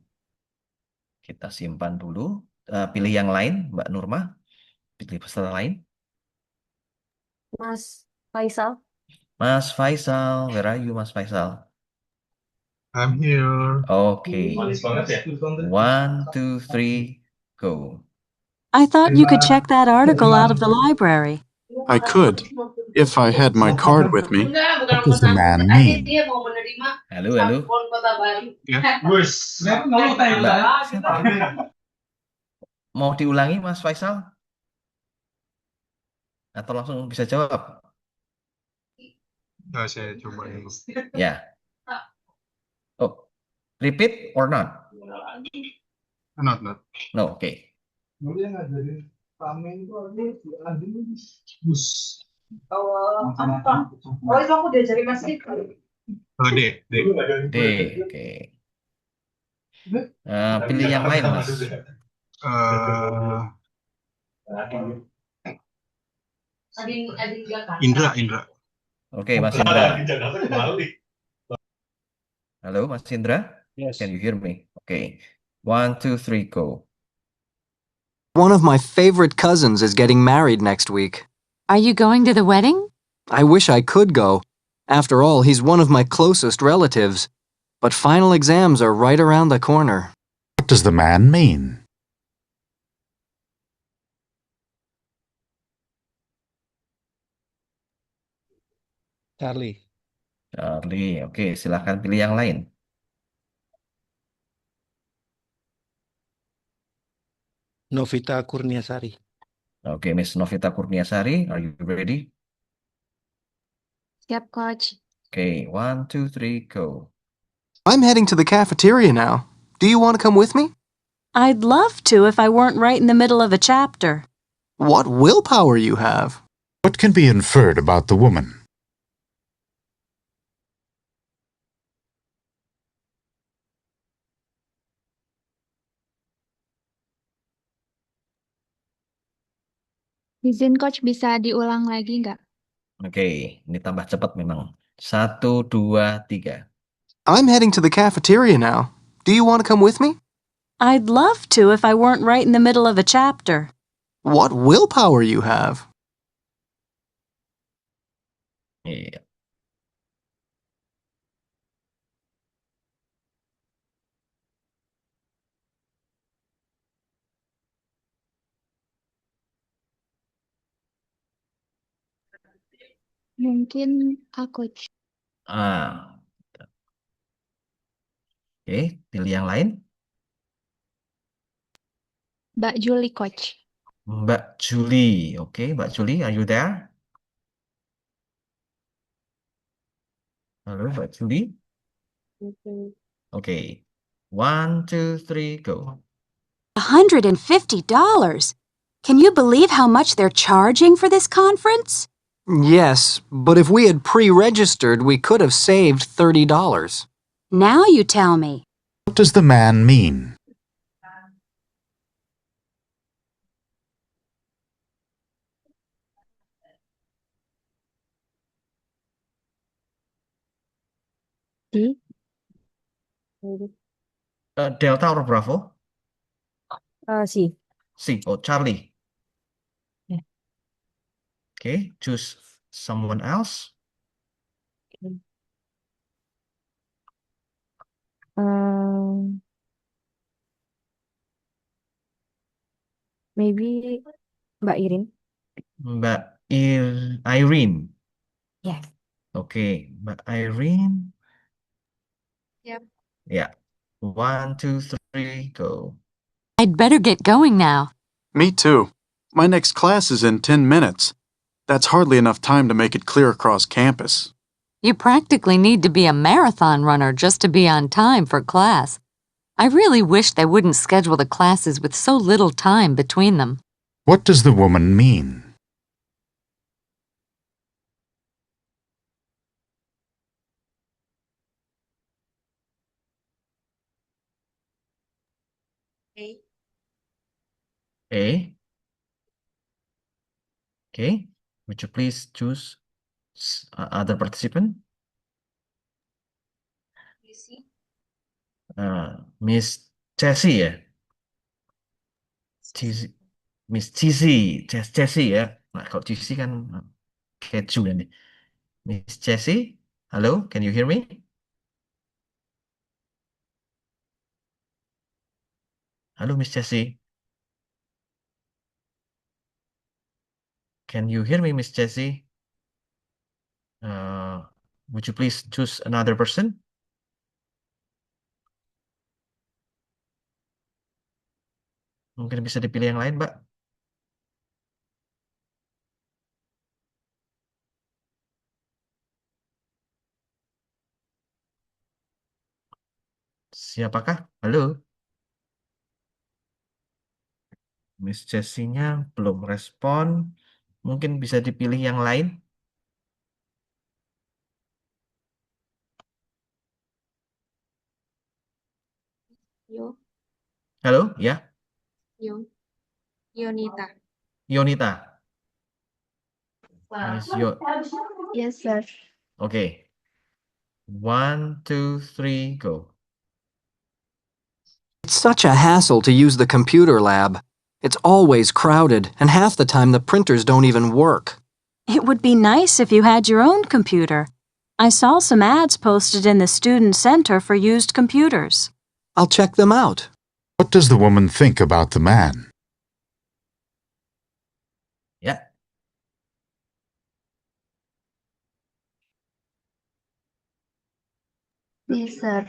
kita simpan dulu. Pilih yang lain, Mbak Nurma. Pilih peserta lain. Mas Faisal. Mas Faisal, where are you, Mas Faisal? I'm here. Okay. Manis banget ya. 1, 2, 3, go. I thought you could check that article out of the library. I could, if I had my card with me. What does the man mean? Halo, halo. Ya. Mbak, siapa? Mau diulangi, Mas Faisal? Atau langsung bisa jawab? Nah, saya coba dulu. Ya. Oh, repeat or not? Not. No, okay. Oh, D. D, oke. Pilih yang lain, Mas. Indra. Oke, Mas Indra. Halo, Mas Indra. Yes. Can you hear me? Okay. 1, 2, 3, go. One of my favorite cousins is getting married next week. Are you going to the wedding? I wish I could go. After all, he's one of my closest relatives. But final exams are right around the corner. What does the man mean? Charlie. Charlie, oke. Silahkan pilih yang lain. Novita Kurniasari. Oke, Miss Novita Kurniasari, are you ready? Siap, Coach. Okay, 1, 2, 3, go. I'm heading to the cafeteria now. Do you want to come with me? I'd love to if I weren't right in the middle of a chapter. What willpower you have. What can be inferred about the woman? Izin, Coach, bisa diulang lagi nggak? Oke, ini tambah cepat memang. 1, 2, 3. I'm heading to the cafeteria now. Do you want to come with me? I'd love to if I weren't right in the middle of a chapter. What willpower you have. Iya. Mungkin Coach. Oke, pilih yang lain. Mbak Julie, Coach. Mbak Julie. Okay, Mbak Julie, are you there? Halo, Mbak Julie. Okay. 1, 2, 3, go. $150. Can you believe how much they're charging for this conference? Yes, but if we had pre-registered, we could have saved $30. Now you tell me. What does the man mean? Delta or Bravo? C. C. Oh, Charlie. Yeah. Okay, choose someone else. Maybe Mbak Irin. Mbak Irene. Yeah. Okay, Mbak Irene. Yep. Yeah. 1, 2, 3, go. I'd better get going now. Me too. My next class is in 10 minutes. That's hardly enough time to make it clear across campus. You practically need to be a marathon runner just to be on time for class. I really wish they wouldn't schedule the classes with so little time between them. What does the woman mean? A. Okay. Would you please choose other participant? Miss Jessie ya? Miss Jessie ya? Nah, kalau Jessie kan keju ya nih. Miss Jessie, halo, can you hear me? Halo, Miss Jessie. Can you hear me, Miss Jessie? Would you please choose another person? Mungkin bisa dipilih yang lain, Mbak. Siapakah? Halo? Miss Jessie-nya belum respon. Mungkin bisa dipilih yang lain. Yo. Halo, ya? Yonita. Yonita. Miss Yes, sir. Okay. 1, 2, 3, go. It's such a hassle to use the computer lab. It's always crowded, and half the time the printers don't even work. It would be nice if you had your own computer. I saw some ads posted in the student center for used computers. I'll check them out. What does the woman think about the man? Ya. Yes, sir.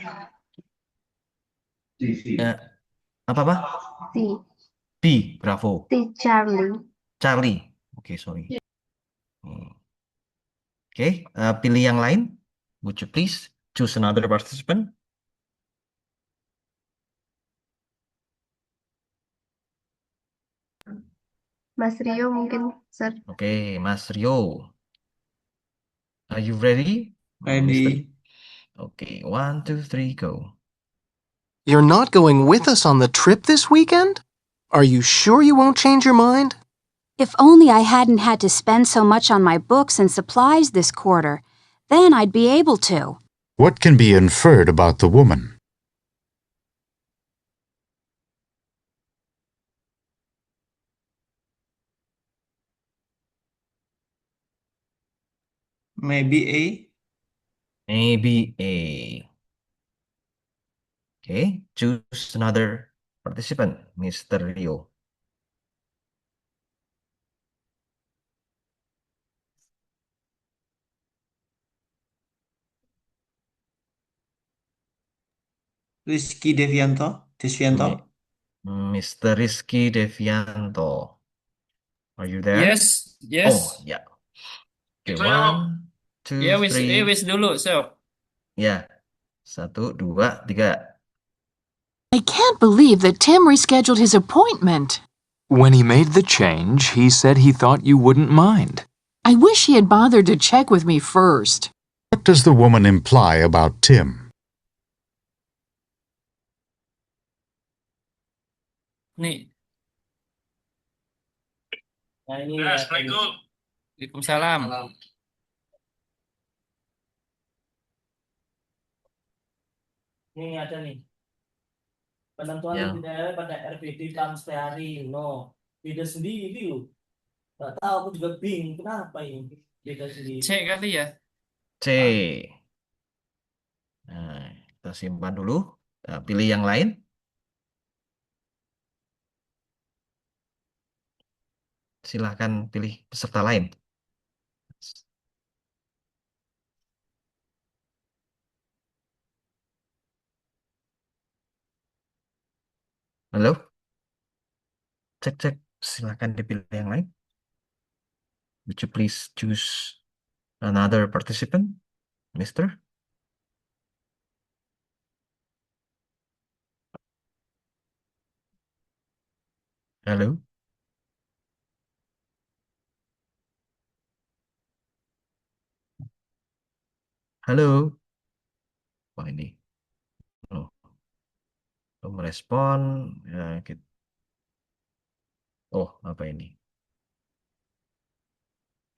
Apa? C. B, bravo. C. Charlie. Charlie. Oke, sorry. Oke, pilih yang lain. Would you please choose another participant? Mas Rio mungkin, sir. Oke, Mas Rio. Are you ready? Ready. Okay, 1, 2, 3, go. You're not going with us on the trip this weekend? Are you sure you won't change your mind? If only I hadn't had to spend so much on my books and supplies this quarter. Then I'd be able to. What can be inferred about the woman? Maybe A. Maybe A. Okay, choose another participant, Mr. Rio. Rizky Desvianto. Mr. Rizky Devianto. Are you there? Yes, Oh, yes. ya. Oke, Itu ya, Om. 1, 2, Ya wis 3. wis dulu, so. Ya. 1, 2, 3. I can't believe that Tim rescheduled his appointment. When he made the change, he said he thought you wouldn't mind. I wish he had bothered to check with me first. What does the woman imply about Tim? Nih. Nah, ini Ya, ya. Assalamualaikum. Waalaikumsalam. Ini ada nih. Penentuan Yang tidak pada RPD dalam sehari. No. Beda sendiri loh. Gak tahu, aku juga bingung. Kenapa ini? Beda sendiri. C kali ya? C. Nah, kita simpan dulu. Nah, pilih yang lain. Silahkan pilih peserta lain. Halo? Cek. Silahkan dipilih yang lain. Would you please choose another participant, Mister? Halo? Halo? Wah, ini. Oh, belum merespon. Ya, oh, apa ini?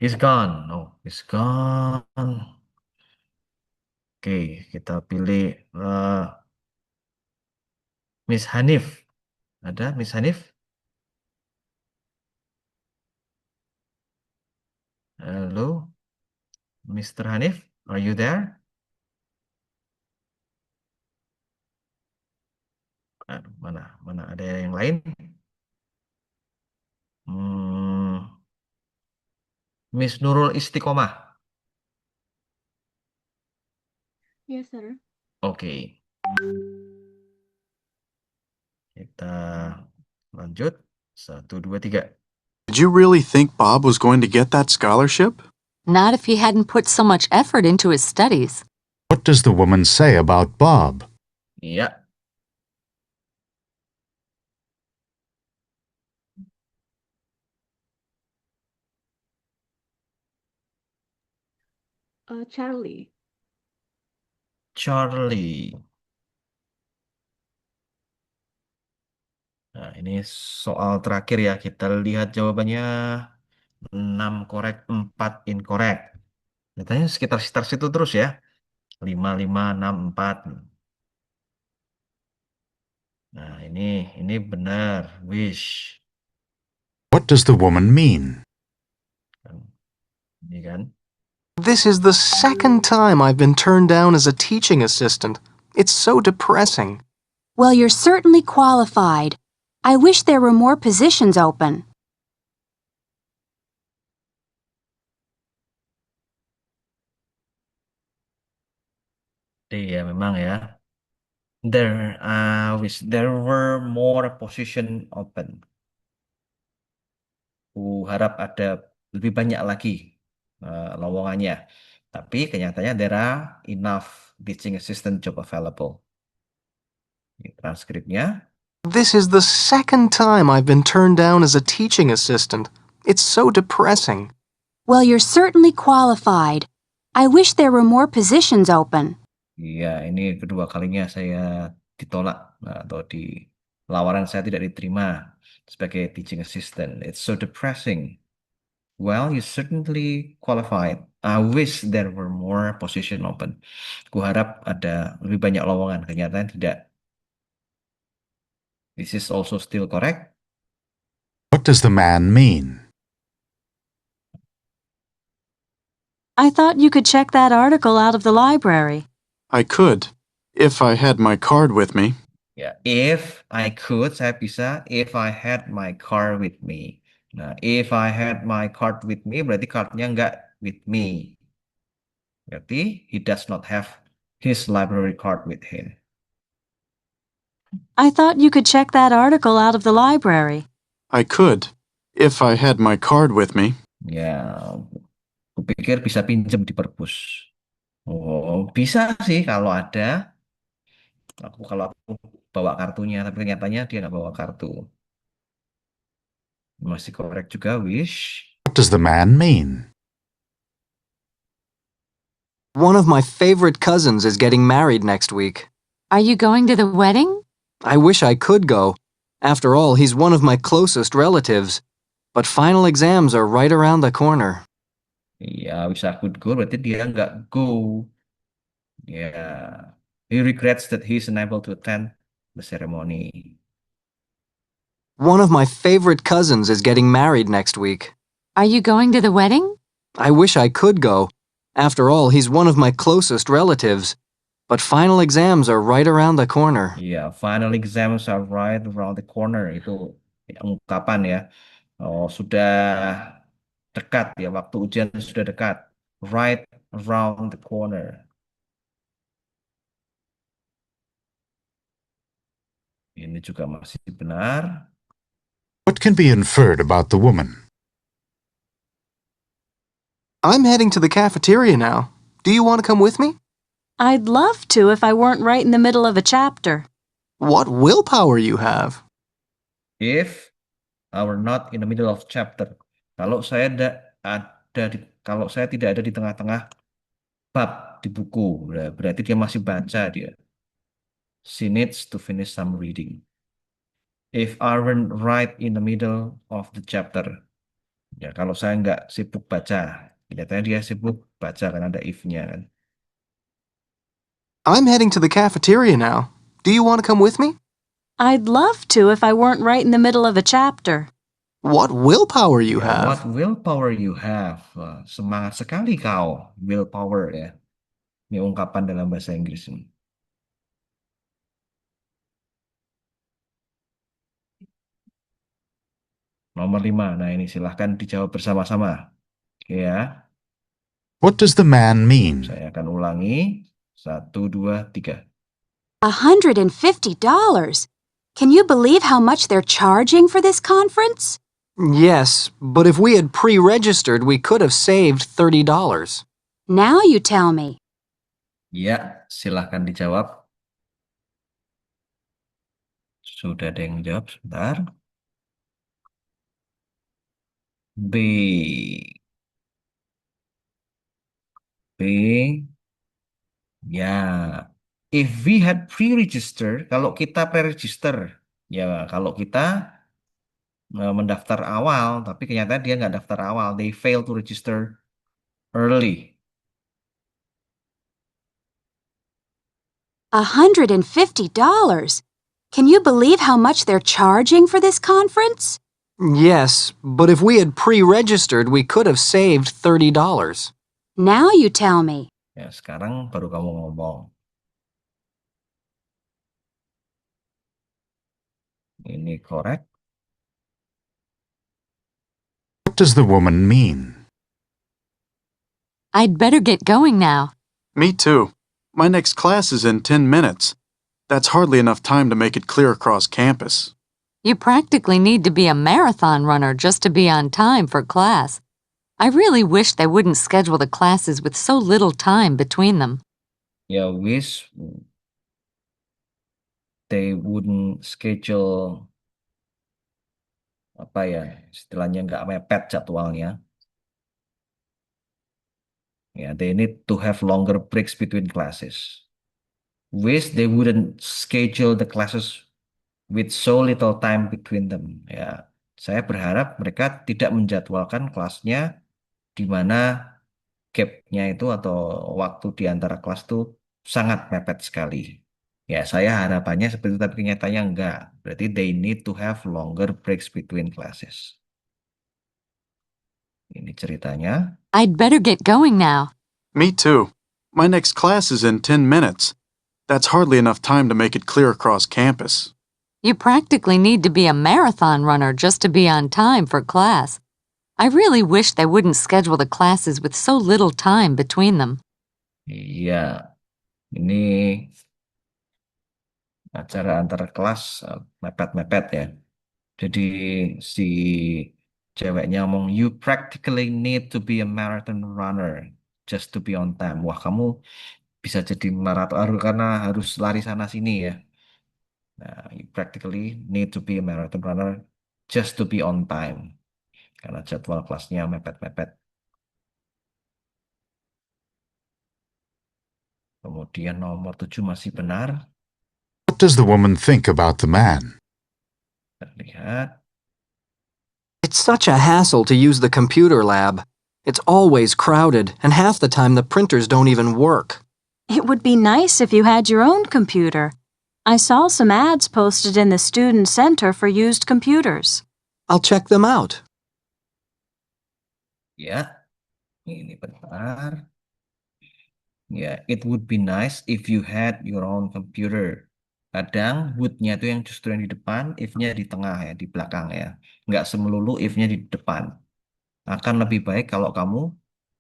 He's gone. Oh, he's gone. Oke, kita pilih Miss Hanif. Ada Miss Hanif? Halo, Mr. Hanif, are you there? Aduh, mana ada yang lain? Miss Nurul Istiqomah. Yes, sir. Oke. Kita lanjut. 1, 2, 3. Did you really think Bob was going to get that scholarship? Not if he hadn't put so much effort into his studies. What does the woman say about Bob? Iya. Charlie. Charlie. Nah, ini soal terakhir ya. Kita lihat jawabannya. 6 correct, 4 incorrect. Datanya sekitar situ terus ya. 5, 5, 6, 4. Nah, ini benar. Wish. What does the woman mean? Ini kan. This is the second time I've been turned down as a teaching assistant. It's so depressing. Well, you're certainly qualified. I wish there were more positions open. Iya, memang ya. Wish there were more position open. Harap ada lebih banyak lagi lowongannya. Tapi kenyataannya there are enough teaching assistant job available. Ini transkripnya. This is the second time I've been turned down as a teaching assistant. It's so depressing. Well, you're certainly qualified. I wish there were more positions open. Iya, ini kedua kalinya saya ditolak atau di lamaran saya tidak diterima sebagai teaching assistant. It's so depressing. Well, you certainly qualified. I wish there were more position open. Kuharap ada lebih banyak lowongan. Kenyataan tidak. This is also still correct. What does the man mean? I thought you could check that article out of the library. I could, if I had my card with me. Ya, if I could, saya bisa. If I had my car with me. Nah, if I had my card with me, berarti cardnya nggak with me. Berarti he does not have his library card with him. I thought you could check that article out of the library. I could, If I had my card with me. Ya, kupikir bisa pinjam di perpus. Oh, bisa sih kalau ada. Kalau aku bawa kartunya, tapi kenyataannya dia nggak bawa kartu. Masih korek juga, Wish. What does the man mean? One of my favorite cousins is getting married next week. Are you going to the wedding? I wish I could go. After all, he's one of my closest relatives. But final exams are right around the corner. Ya, wish I could go, berarti dia nggak go. Ya, he regrets that he is unable to attend the ceremony. One of my favorite cousins is getting married next week. Are you going to the wedding? I wish I could go. After all, he's one of my closest relatives. But final exams are right around the corner. Ya, final exams are right around the corner. Itu ungkapan ya. Oh, sudah dekat ya, waktu ujian sudah dekat. Right around the corner. Ini juga masih benar. What can be inferred about the woman? I'm heading to the cafeteria now. Do you want to come with me? I'd love to if I weren't right in the middle of a chapter. What willpower you have. If I were not in the middle of chapter. Kalau saya kalau saya tidak ada di tengah-tengah bab di buku, berarti dia masih baca dia. She needs to finish some reading. If I weren't right in the middle of the chapter. Ya, kalau saya nggak sibuk baca, kelihatannya dia sibuk baca karena ada if-nya kan. I'm heading to the cafeteria now. Do you want to come with me? I'd love to if I weren't right in the middle of a chapter. What willpower you Ya, have. what willpower you have. Wah, semangat sekali kau. Willpower ya. Ini ungkapan dalam bahasa Inggris ini. Nomor 5. Nah, ini silahkan dijawab bersama-sama. Oke ya. What does the man mean? Saya akan ulangi. 1, 2, 3. $150. Can you believe how much they're charging for this conference? Yes, but if we had pre-registered, we could have saved $30. Now you tell me. Ya, silahkan dijawab. Sudah ada yang jawab, sebentar. B. Ya, if we had pre-register, kalau kita pre-register, ya kalau kita mendaftar awal, tapi kenyataan dia nggak daftar awal, they fail to register early. $150. Can you believe how much they're charging for this conference? Yes, but if we had pre-registered, we could have saved $30. Now you tell me. Ya, sekarang baru kamu ngomong. Ini correct. What does the woman mean? I'd better get going now. Me too. My next class is in 10 minutes. That's hardly enough time to make it clear across campus. You practically need to be a marathon runner just to be on time for class. I really wish they wouldn't schedule the classes with so little time between them. Ya, wish they wouldn't schedule apa ya, istilahnya nggak mepet jadwalnya. Ya, they need to have longer breaks between classes. Wish they wouldn't schedule the classes with so little time between them. Ya, saya berharap mereka tidak menjadwalkan kelasnya di mana gap-nya itu atau waktu di antara kelas itu sangat mepet sekali. Ya, saya harapannya seperti itu, tapi kenyataannya enggak. Berarti they need to have longer breaks between classes. Ini ceritanya. I'd better get going now. Me too. My next class is in 10 minutes. That's hardly enough time to make it clear across campus. You practically need to be a marathon runner just to be on time for class. I really wish they wouldn't schedule the classes with so little time between them. Iya, ini acara antar kelas mepet-mepet ya. Jadi si Ceweknya ngomong, you practically need to be a marathon runner just to be on time. Wah, kamu bisa jadi maraton karena harus lari sana sini ya. Nah, you practically need to be a marathon runner just to be on time. Karena jadwal kelasnya mepet-mepet. Kemudian nomor 7 masih benar. What does the woman think about the man? Terlihat. It's such a hassle to use the computer lab. It's always crowded, and half the time the printers don't even work. It would be nice if you had your own computer. I saw some ads posted in the student center for used computers. I'll check them out. Ya, ini benar. Ya, it would be nice if you had your own computer. Kadang would-nya itu yang justru yang di depan, if-nya di tengah ya, di belakang ya. Nggak semelulu if-nya di depan. Akan lebih baik kalau kamu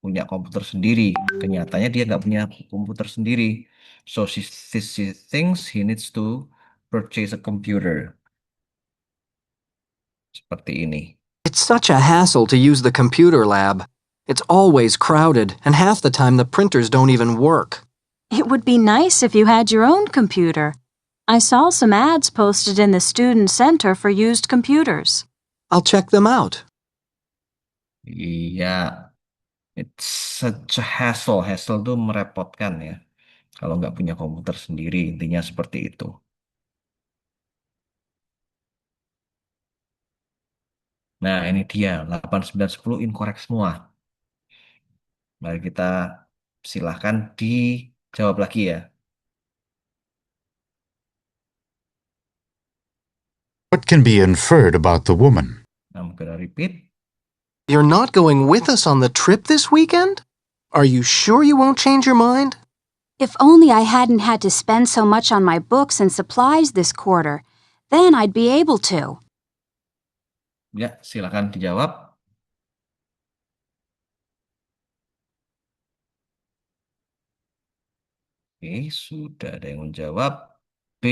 punya komputer sendiri. Kenyataannya dia nggak punya komputer sendiri. So she thinks he needs to purchase a computer. Seperti ini. It's such a hassle to use the computer lab. It's always crowded, and half the time the printers don't even work. It would be nice if you had your own computer. I saw some ads posted in the student center for used computers. I'll check them out. Iya, it's such a hassle. Hassle itu merepotkan ya. Kalau nggak punya komputer sendiri, intinya seperti itu. Nah, ini dia. 8, 9, 10 incorrect semua. Mari kita silahkan dijawab lagi ya. What can be inferred about the woman? I'm gonna repeat. You're not going with us on the trip this weekend? Are you sure you won't change your mind? If only I hadn't had to spend so much on my books and supplies this quarter, then I'd be able to. Ya, silakan dijawab. Oke, sudah ada yang menjawab. B.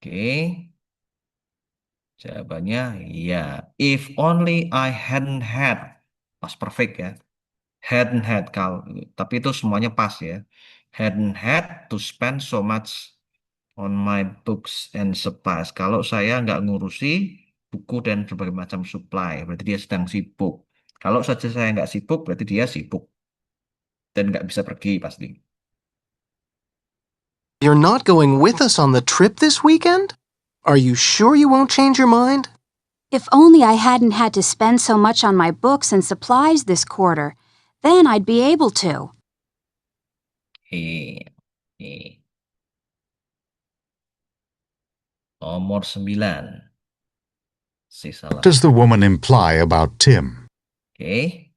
Oke. Jawabannya ya. If only I hadn't had. Pas perfect ya. Hadn't had. Tapi itu semuanya pas ya. Hadn't had to spend so much on my books and supplies. Kalau saya nggak ngurusi buku dan berbagai macam supply, berarti dia sedang sibuk. Kalau saja saya nggak sibuk, berarti dia sibuk. Dan nggak bisa pergi pasti. You're not going with us on the trip this weekend? Are you sure you won't change your mind? If only I hadn't had to spend so much on my books and supplies this quarter, then I'd be able to. Nomor 9. What does the woman imply about Tim? Oke.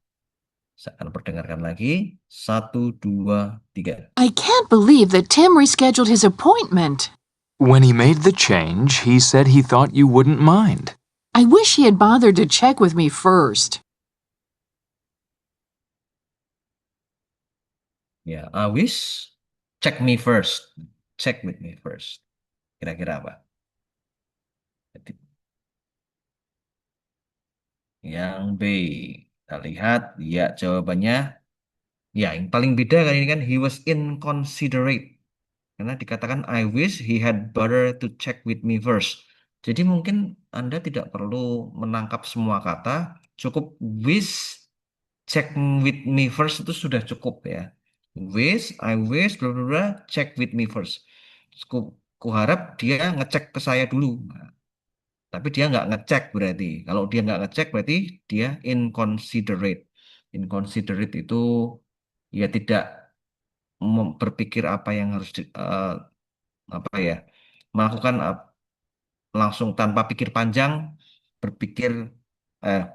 Saya akan perdengarkan lagi. 1, 2, 3. I can't believe that Tim rescheduled his appointment. When he made the change, he said he thought you wouldn't mind. I wish he had bothered to check with me first. Ya, I wish check me first. Check with me first. Kira-kira apa? Yang B. Kita lihat, ya jawabannya. Ya, yang paling beda kali ini kan, he was inconsiderate. Karena dikatakan, I wish he had bothered to check with me first. Jadi mungkin Anda tidak perlu menangkap semua kata, cukup wish, check with me first itu sudah cukup ya. Wish, I wish, bla bla bla, check with me first. Kuharap dia ngecek ke saya dulu. Nah, tapi dia nggak ngecek berarti. Kalau dia nggak ngecek berarti dia inconsiderate. Inconsiderate itu ya tidak berpikir apa yang harus melakukan langsung tanpa pikir panjang berpikir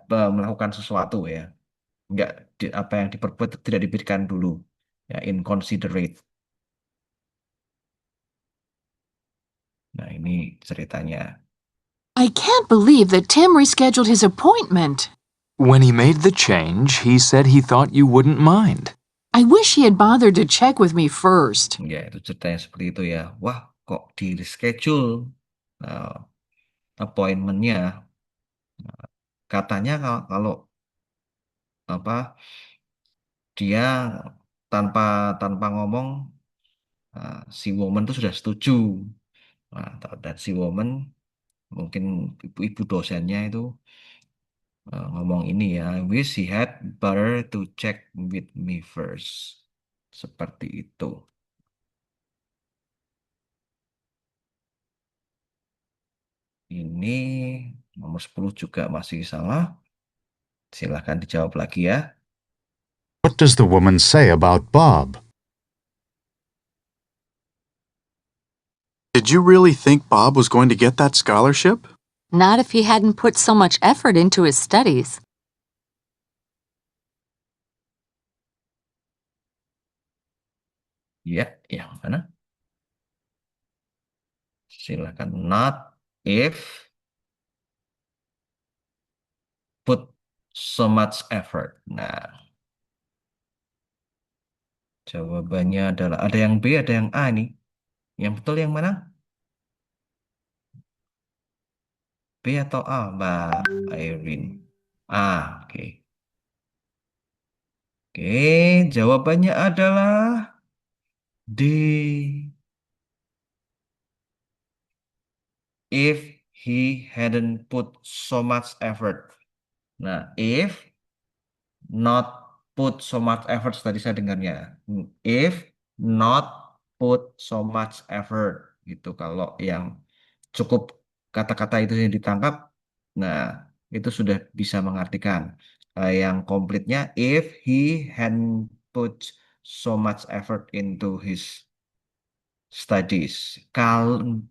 melakukan sesuatu ya. Nggak apa yang diperbuat tidak dipikirkan dulu. Ya, inconsiderate. Nah, ini ceritanya. I can't believe that Tim rescheduled his appointment. When he made the change, he said he thought you wouldn't mind. I wish he had bothered to check with me first. Ya, itu ceritanya seperti itu ya. Wah, kok di reschedule? Nah, appointment-nya. Katanya kalau apa dia tanpa tanpa ngomong si woman itu sudah setuju. Nah, dan si woman mungkin ibu-ibu dosennya itu ngomong ini ya, I wish he had better to check with me first. Seperti itu. Ini nomor 10 juga masih salah. Silahkan dijawab lagi ya. What does the woman say about Bob? Did you really think Bob was going to get that scholarship? Not if he hadn't put so much effort into his studies. Ya, yang mana? Silakan. Not if put so much effort. Nah, jawabannya adalah ada yang B, ada yang A nih. Yang betul yang mana? B atau A, Mbak Irene? A, oke. Oke, jawabannya adalah D. If he hadn't put so much effort. Nah, if not put so much effort tadi saya dengarnya. If not put so much effort gitu. Kalau yang cukup kata-kata itu yang ditangkap, nah itu sudah bisa mengartikan. Yang komplitnya if he hadn't put so much effort into his studies. Kalau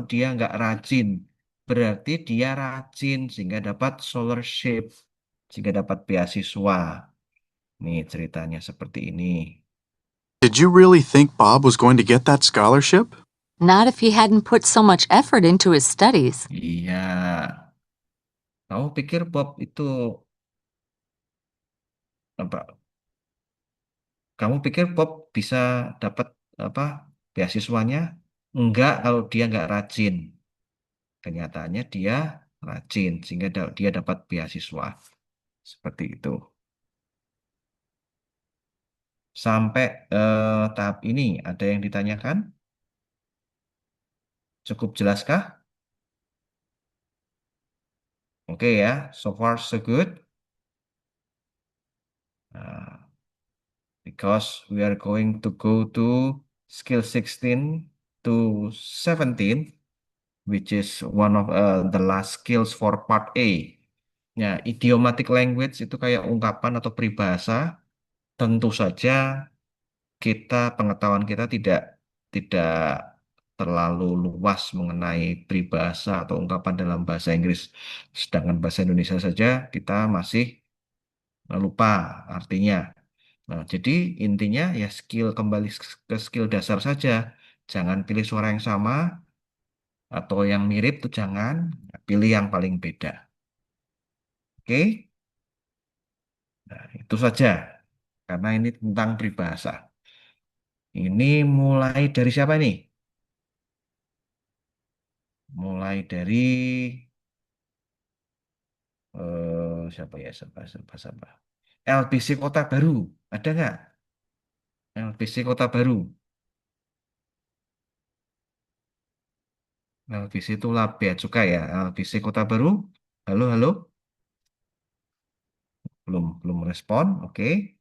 dia nggak rajin, berarti dia rajin sehingga dapat scholarship, sehingga dapat beasiswa. Nih ceritanya seperti ini. Did you really think Bob was going to get that scholarship? Not if he hadn't put so much effort into his studies. Iya. Kamu pikir Bob itu apa? Kamu pikir Bob bisa dapat apa beasiswanya? Enggak kalau dia nggak rajin. Kenyataannya dia rajin sehingga dia dapat beasiswa. Seperti itu. Sampai tahap ini ada yang ditanyakan? Cukup jelaskah? Oke ya, so far so good. Because we are going to go to skill 16 to 17, which is one of the last skills for part A. Ya, idiomatic language itu kayak ungkapan atau peribahasa. Tentu saja pengetahuan kita tidak terlalu luas mengenai peribahasa atau ungkapan dalam bahasa Inggris. Sedangkan bahasa Indonesia saja kita masih lupa artinya. Nah, jadi intinya ya kembali ke skill dasar saja. Jangan pilih suara yang sama atau yang mirip tuh jangan, pilih yang paling beda. Oke? Nah, itu saja. Karena ini tentang peribahasa. Ini mulai dari siapa nih? Mulai dari siapa ya? Siapa? LBC Kota Baru. Ada nggak? LBC Kota Baru. LBC itu Bea Cukai ya. LBC Kota Baru. Halo, halo. Belum respon. Oke.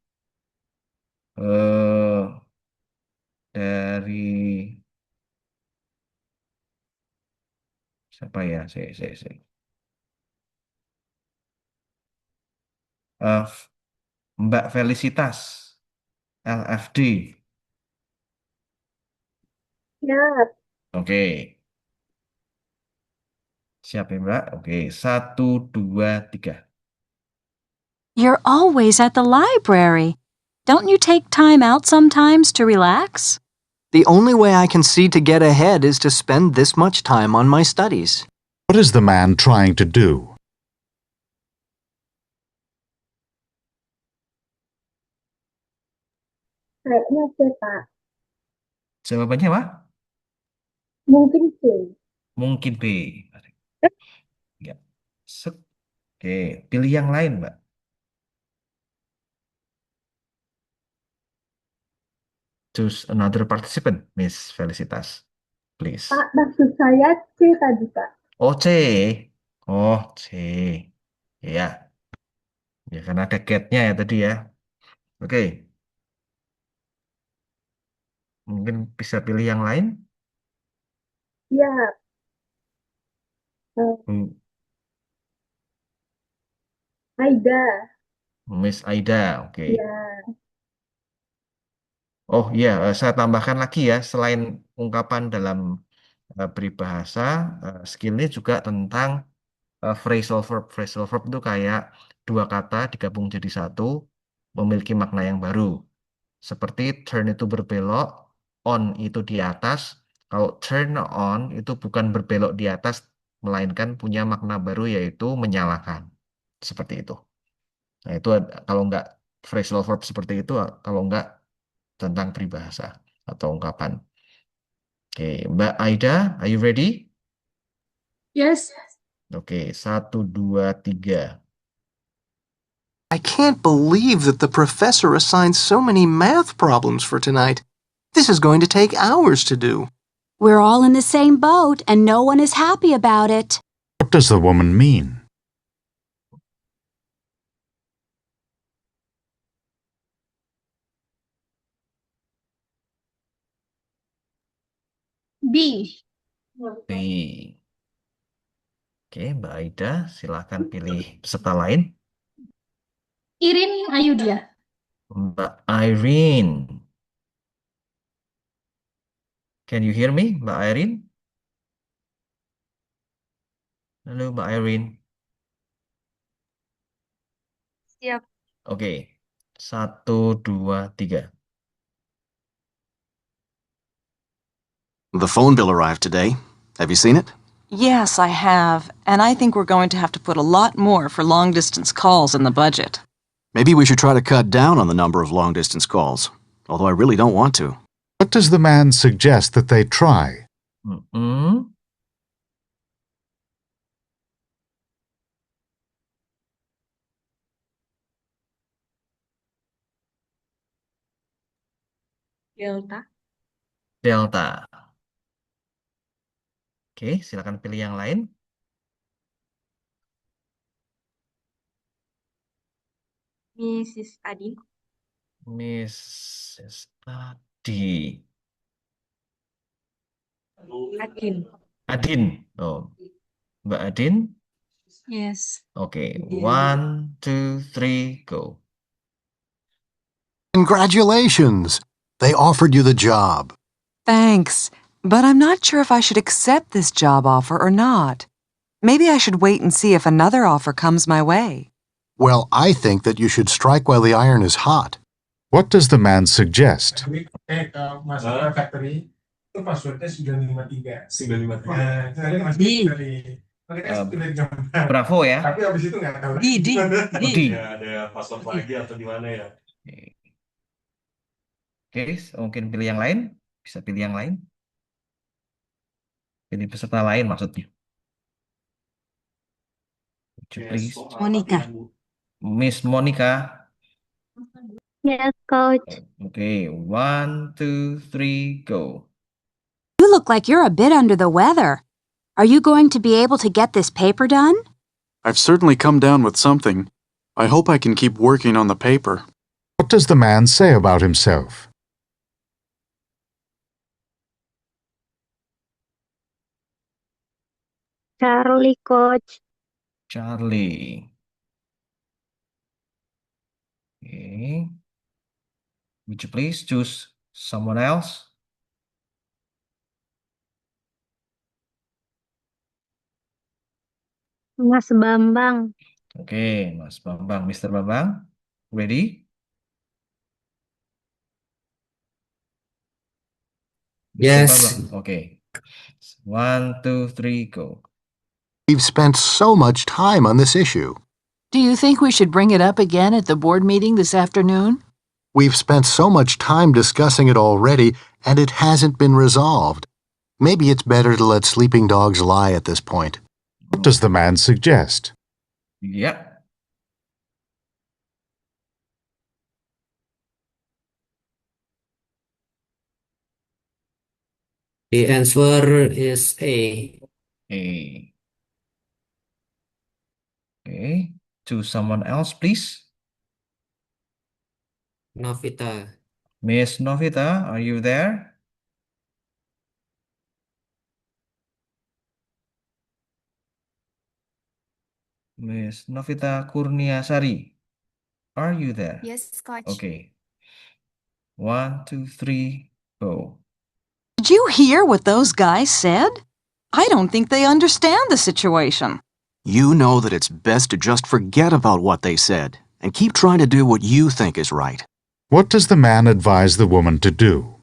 Dari siapa ya? Eh, Mbak Felicitas, LFD. Ya. Oke. Siap ya, Mbak? Oke, 1, 2, 3. You're always at the library. Don't you take time out sometimes to relax? The only way I can see to get ahead is to spend this much time on my studies. What is the man trying to do? Kayaknya C, Pak. Jawabannya apa? Mungkin C. Mungkin B. Ya. Oke, pilih yang lain, Mbak. Choose another participant, Miss Felicitas, please. Pak, maksud saya C tadi, Pak. Oh, C. Oh, C. Ya. Ya, karena ada get-nya ya tadi ya. Oke. Mungkin bisa pilih yang lain. Ya. Aida. Miss Aida, oke. Ya. Oh iya, saya tambahkan lagi ya, selain ungkapan dalam peribahasa, skillnya juga tentang phrasal verb. Phrasal verb itu kayak dua kata digabung jadi satu, memiliki makna yang baru. Seperti turn itu berbelok, on itu di atas. Kalau turn on itu bukan berbelok di atas, melainkan punya makna baru yaitu menyalakan. Seperti itu. Nah itu kalau nggak phrasal verb seperti itu, kalau nggak tentang peribahasa atau ungkapan. Oke, Mbak Aida, are you ready? Yes. Oke, 1, 2, 3. I can't believe that the professor assigned so many math problems for tonight. This is going to take hours to do. We're all in the same boat, and no one is happy about it. What does the woman mean? B. B. Oke, Mbak Aida, silakan pilih peserta lain. Irin Ayudia. Mbak Irene. Can you hear me, Mbak Irene? Halo, Mbak Irene. Siap. Oke, 1, 2, 3. The phone bill arrived today. Have you seen it? Yes, I have, and I think we're going to have to put a lot more for long-distance calls in the budget. Maybe we should try to cut down on the number of long-distance calls, although I really don't want to. What does the man suggest that they try? Delta. Delta. Oke, silakan pilih yang lain. Mrs. Adi. Mrs. Adi. Adin. Adin. Oh, Mbak Adin. Yes. Oke, 1, 2, 3, go. Congratulations! They offered you the job. Thanks, but I'm not sure if I should accept this job offer or not. Maybe I should wait and see if another offer comes my way. Well, I think that you should strike while the iron is hot. What does the man suggest? Masuk ke factory itu passwordnya 953. 953. Bravo ya. Tapi habis itu nggak tahu. Di. Ya, ada password lagi atau di mana ya? Oke, mungkin pilih yang lain. Bisa pilih yang lain. Pilih peserta lain maksudnya. Please. Monica. Miss Monica. Yes, Coach. Okay, 1, 2, 3, go. You look like you're a bit under the weather. Are you going to be able to get this paper done? I've certainly come down with something. I hope I can keep working on the paper. What does the man say about himself? Charlie, Coach. Charlie. Okay. Would you please choose someone else? Mas Bambang. Okay, Mas Bambang. Mr. Bambang, ready? Yes. Bambang. Okay. 1, 2, 3, go. We've spent so much time on this issue. Do you think we should bring it up again at the board meeting this afternoon? We've spent so much time discussing it already, and it hasn't been resolved. Maybe it's better to let sleeping dogs lie at this point. What does the man suggest? Yeah. The answer is A. A. Okay. To someone else, please. Novita. Miss Novita, are you there? Miss Novita Kurniasari, are you there? Yes, Coach. Okay. 1, 2, 3, go. Did you hear what those guys said? I don't think they understand the situation. You know that it's best to just forget about what they said and keep trying to do what you think is right. What does the man advise the woman to do?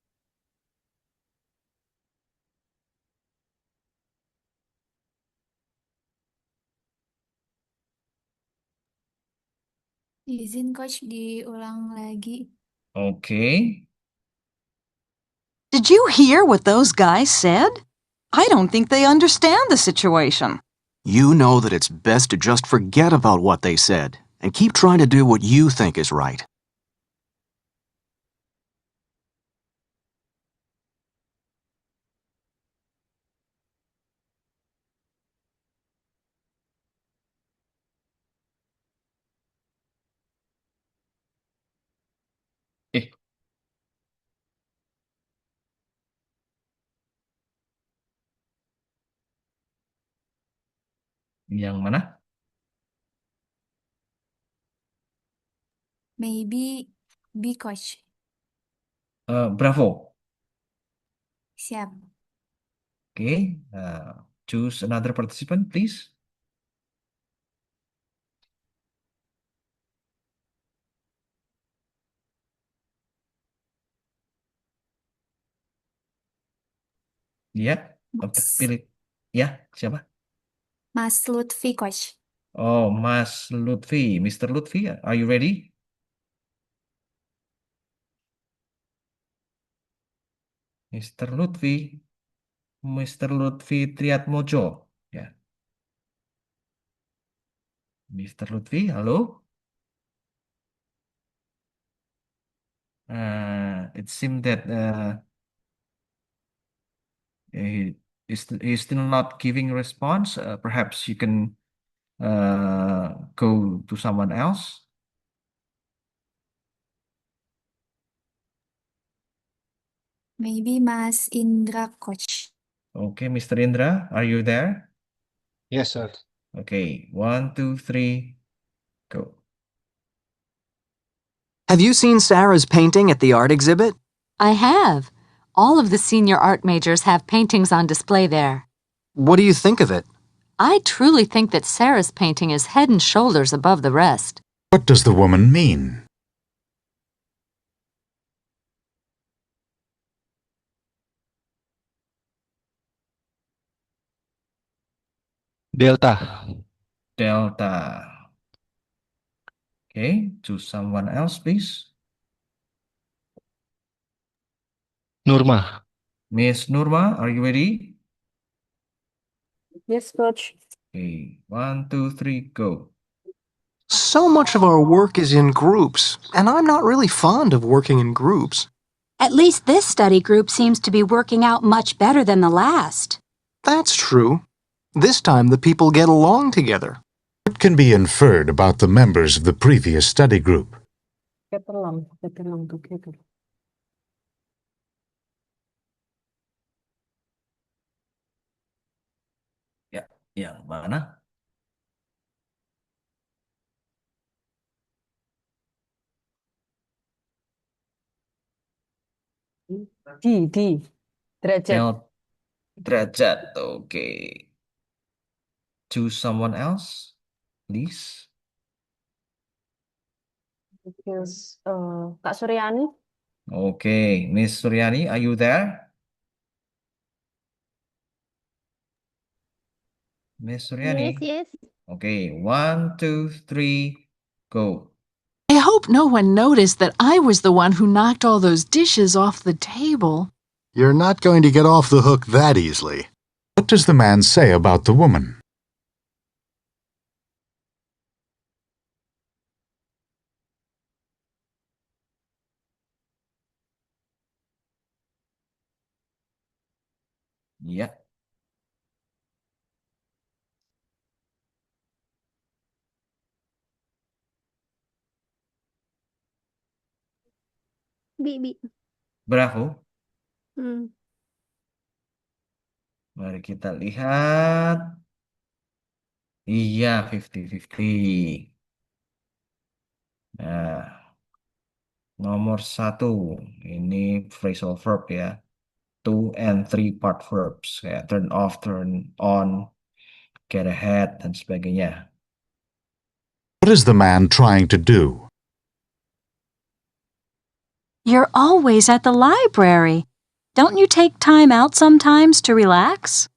Izin Coach diulang lagi. Okay. Did you hear what those guys said? I don't think they understand the situation. You know that it's best to just forget about what they said and keep trying to do what you think is right. Eh. Yang mana? Maybe B Coach. Bravo. Siap. Okay. Choose another participant, please. Ya, pilih. Ya, siapa? Mas Lutfi Coach. Oh, Mas Lutfi. Mr. Lutfi, are you ready? Mr. Lutfi. Mr. Lutfi Triatmojo. Ya. Mr. Lutfi, halo? It seemed that he's still not giving response. Perhaps you can go to someone else. Maybe Mas Indra Coach. Okay, Mr. Indra, are you there? Yes, sir. Okay, 1, 2, 3, go. Have you seen Sarah's painting at the art exhibit? I have. All of the senior art majors have paintings on display there. What do you think of it? I truly think that Sarah's painting is head and shoulders above the rest. What does the woman mean? Delta. Delta. Okay, to someone else, please. Nurma. Miss Nurma, are you ready? Yes, Coach. Okay, 1, 2, 3, go. So much of our work is in groups, and I'm not really fond of working in groups. At least this study group seems to be working out much better than the last. That's true. This time the people get along together. What can be inferred about the members of the previous study group? Get along together. Ya, yang mana? D. Derajat. Derajat, okay. Choose someone else, please. Because, Kak Suryani. Okay, Miss Suryani, are you there? Miss Suryani? Yes. Okay, 1, 2, 3, go. I hope no one noticed that I was the one who knocked all those dishes off the table. You're not going to get off the hook that easily. What does the man say about the woman? Ya, Bi. bravo. Hmm. Mari kita lihat. Iya, 50-50. Nah, nomor satu. Ini phrasal verb ya. Two and three part verbs. Kayak turn off, turn on, get ahead, dan sebagainya. What is the man trying to do? You're always at the library. Don't you take time out sometimes to relax?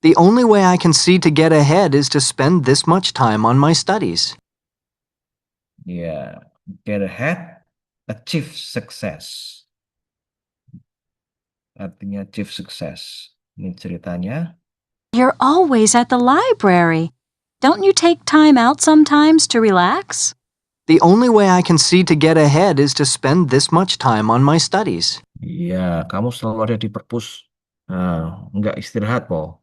The only way I can see to get ahead is to spend this much time on my studies. Ya, get ahead, achieve success. Artinya achieve success. Ini ceritanya. You're always at the library. Don't you take time out sometimes to relax? The only way I can see to get ahead is to spend this much time on my studies. Iya, kamu selalu ada di perpus. Nah, nggak istirahat, po.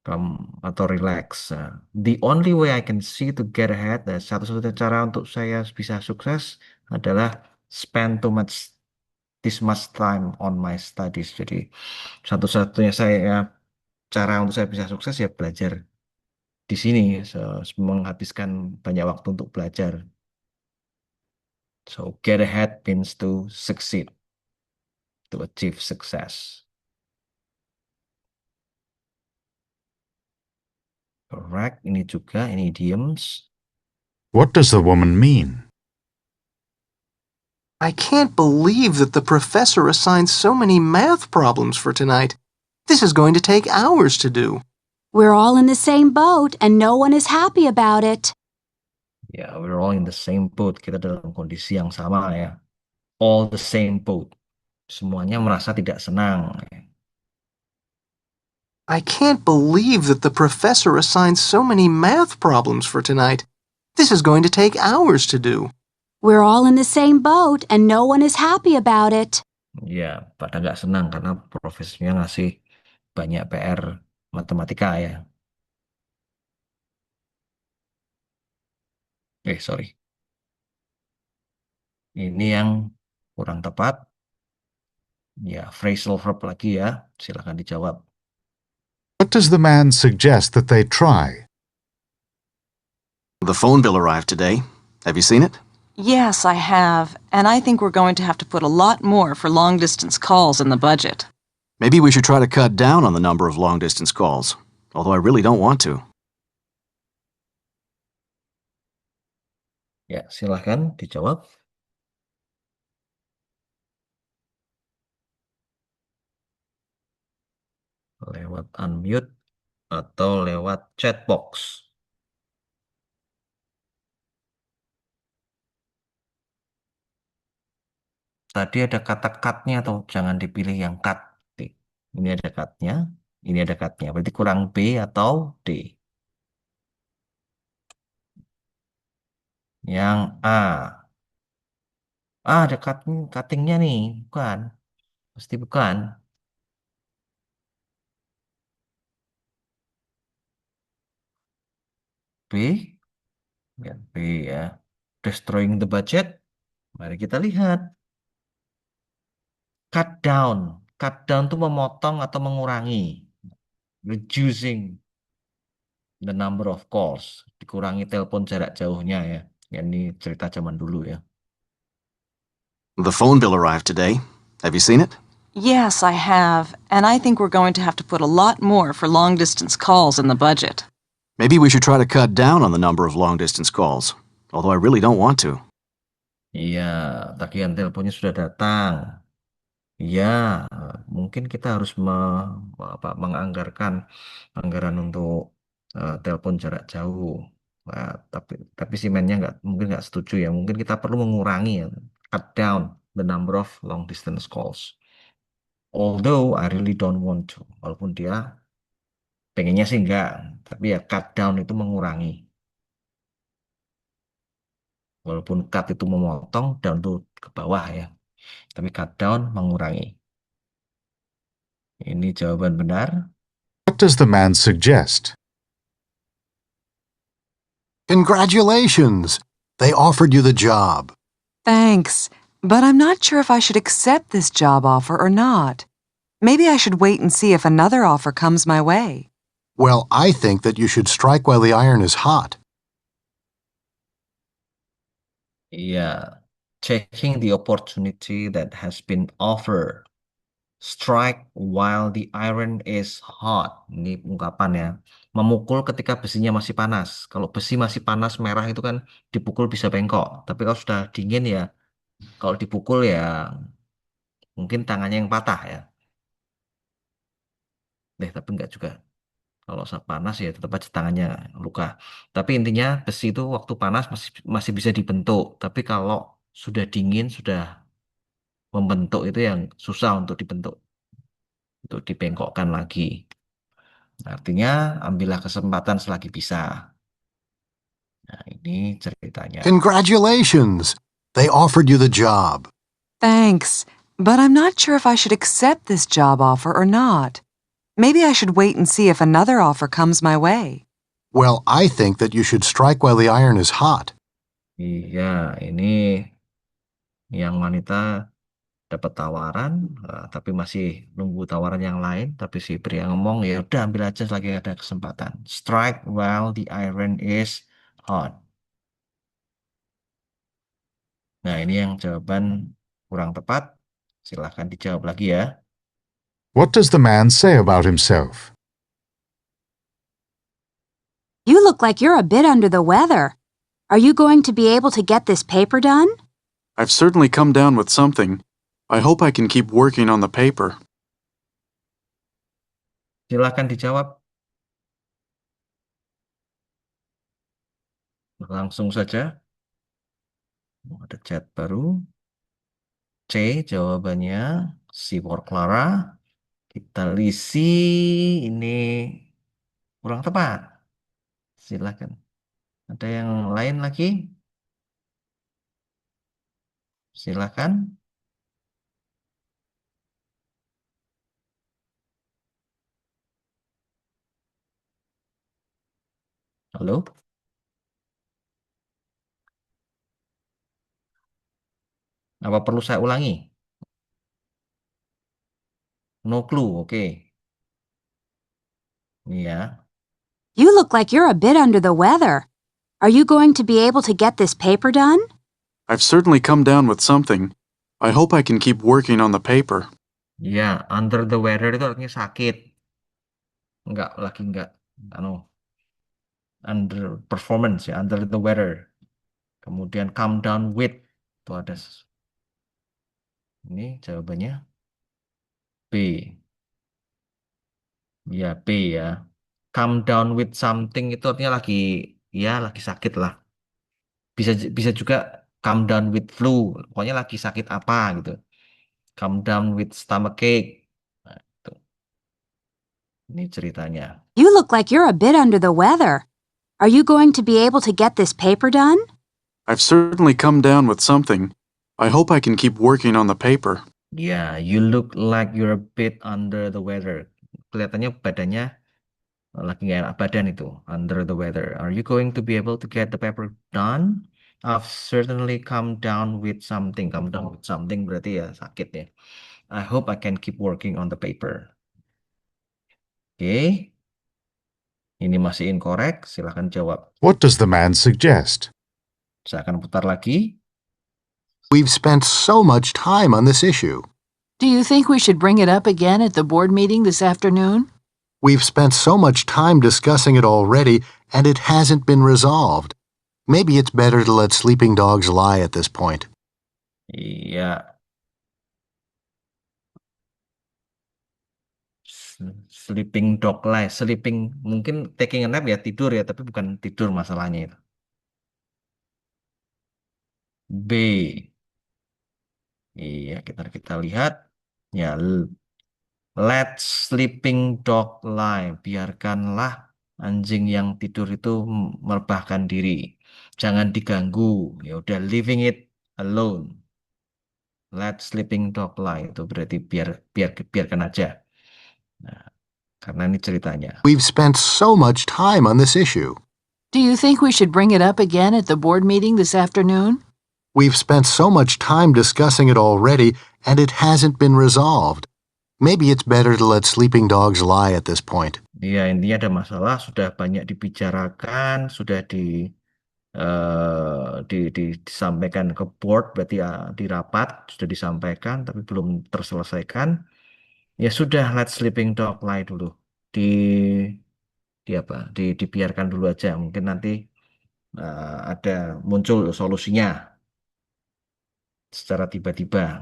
Kamu atau relax. Nah, the only way I can see to get ahead, dan satu-satunya cara untuk saya bisa sukses adalah spend this much time on my studies. Jadi, satu-satunya cara untuk saya bisa sukses ya belajar di sini, menghabiskan banyak waktu untuk belajar. So, get ahead means to succeed, to achieve success. Correct. Ini juga, ini idioms. What does the woman mean? I can't believe that the professor assigned so many math problems for tonight. This is going to take hours to do. We're all in the same boat and no one is happy about it. Ya, we're all in the same boat. Kita dalam kondisi yang sama ya. All the same boat. Semuanya merasa tidak senang. I can't believe that the professor assigned so many math problems for tonight. This is going to take hours to do. We're all in the same boat and no one is happy about it. Ya, pada nggak senang karena profesornya ngasih banyak PR matematika ya. Sorry. Ini yang kurang tepat. Ya, phrasal verb lagi ya. Silakan dijawab. What does the man suggest that they try? The phone bill arrived today. Have you seen it? Yes, I have, and I think we're going to have to put a lot more for long-distance calls in the budget. Maybe we should try to cut down on the number of long-distance calls, although I really don't want to. Ya, silakan dijawab. Lewat unmute atau lewat chat box. Tadi ada kata cut-nya atau jangan dipilih yang cut. Ini ada cut-nya, ini ada cut-nya. Berarti kurang B atau D. Yang A. Ada cutting-nya nih, bukan. Pasti bukan. B. Ya, B ya. Destroying the budget. Mari kita lihat. Cut down. Cut down itu memotong atau mengurangi. Reducing the number of calls. Dikurangi telepon jarak jauhnya ya. Ya, ini cerita zaman dulu ya. The phone bill arrived today. Have you seen it? Yes, I have, and I think we're going to have to put a lot more for long-distance calls in the budget. Maybe we should try to cut down on the number of long-distance calls, although I really don't want to. Iya, tagihan teleponnya sudah datang. Iya, mungkin kita harus menganggarkan anggaran untuk telepon jarak jauh. Nah, tapi si mennya mungkin nggak setuju ya. Mungkin kita perlu mengurangi ya, cut down the number of long distance calls. Although I really don't want to. Walaupun dia pengennya sih enggak, tapi ya cut down itu mengurangi. Walaupun cut itu memotong, down itu ke bawah ya. Tapi cut down mengurangi. Ini jawaban benar. What does the man suggest? Congratulations! They offered you the job. Thanks, but I'm not sure if I should accept this job offer or not. Maybe I should wait and see if another offer comes my way. Well, I think that you should strike while the iron is hot. Yeah, taking the opportunity that has been offered. Strike while the iron is hot. Ini ungkapannya. Memukul ketika besinya masih panas. Kalau besi masih panas merah itu kan dipukul bisa bengkok. Tapi kalau sudah dingin ya, kalau dipukul ya mungkin tangannya yang patah ya. Tapi enggak juga. Kalau panas ya tetap aja tangannya luka. Tapi intinya besi itu waktu panas masih bisa dibentuk. Tapi kalau sudah dingin, sudah membentuk itu yang susah untuk dibentuk. Untuk dibengkokkan lagi. Artinya ambillah kesempatan selagi bisa. Nah, ini ceritanya. Congratulations! They offered you the job. Thanks, but I'm not sure if I should accept this job offer or not. Maybe I should wait and see if another offer comes my way. Well, I think that you should strike while the iron is hot. Iya, ini yang wanita dapat tawaran, tapi masih nunggu tawaran yang lain. Tapi si pria ngomong, ya udah ambil aja selagi ada kesempatan. Strike while the iron is hot. Nah, ini yang jawaban kurang tepat. Silahkan dijawab lagi ya. What does the man say about himself? You look like you're a bit under the weather. Are you going to be able to get this paper done? I've certainly come down with something. I hope I can keep working on the paper. Silahkan dijawab. Langsung saja. Ada chat baru. C jawabannya. C for Clara. Kita lisi. Ini kurang tepat. Silahkan. Ada yang lain lagi? Silahkan. Halo? Apa perlu saya ulangi? No clue, oke. Ini ya. You look like you're a bit under the weather. Are you going to be able to get this paper done? I've certainly come down with something. I hope I can keep working on the paper. Ya, under the weather itu artinya sakit. Enggak. Under performance ya, under the weather. Kemudian come down with. Itu ada. Ini jawabannya B. Ya, B ya. Come down with something itu artinya lagi sakit lah. Bisa juga come down with flu. Pokoknya lagi sakit apa gitu. Come down with stomachache. Nah, itu. Ini ceritanya. You look like you're a bit under the weather. Are you going to be able to get this paper done? I've certainly come down with something. I hope I can keep working on the paper. Ya, you look like you're a bit under the weather. Kelihatannya badannya lagi nggak enak badan itu. Under the weather. Are you going to be able to get the paper done? I've certainly come down with something. Come down with something berarti ya sakit ya. I hope I can keep working on the paper. Oke. Ini masih incorrect. Silahkan jawab. What does the man suggest? Saya akan putar lagi. We've spent so much time on this issue. Do you think we should bring it up again at the board meeting this afternoon? We've spent so much time discussing it already, and it hasn't been resolved. Maybe it's better to let sleeping dogs lie at this point. Iya. Sleeping dog lie. Sleeping mungkin taking a nap ya tidur ya, tapi bukan tidur masalahnya itu. B. Iya, kita lihat. Ya, Let sleeping dog lie. Biarkanlah anjing yang tidur itu merebahkan diri. Jangan diganggu. Ya udah, leaving it alone. Let sleeping dog lie. Itu berarti biarkan aja. Nah, karena ini ceritanya. We've spent so much time on this issue. Do you think we should bring it up again at the board meeting this afternoon? We've spent so much time discussing it already, and it hasn't been resolved. Maybe it's better to let sleeping dogs lie at this point. Iya, intinya ada masalah, sudah banyak dibicarakan, sudah disampaikan ke board, berarti ya, di rapat sudah disampaikan, tapi belum terselesaikan. Ya sudah, let sleeping dog lie dulu. Dibiarkan dulu aja. Mungkin nanti ada muncul solusinya secara tiba-tiba.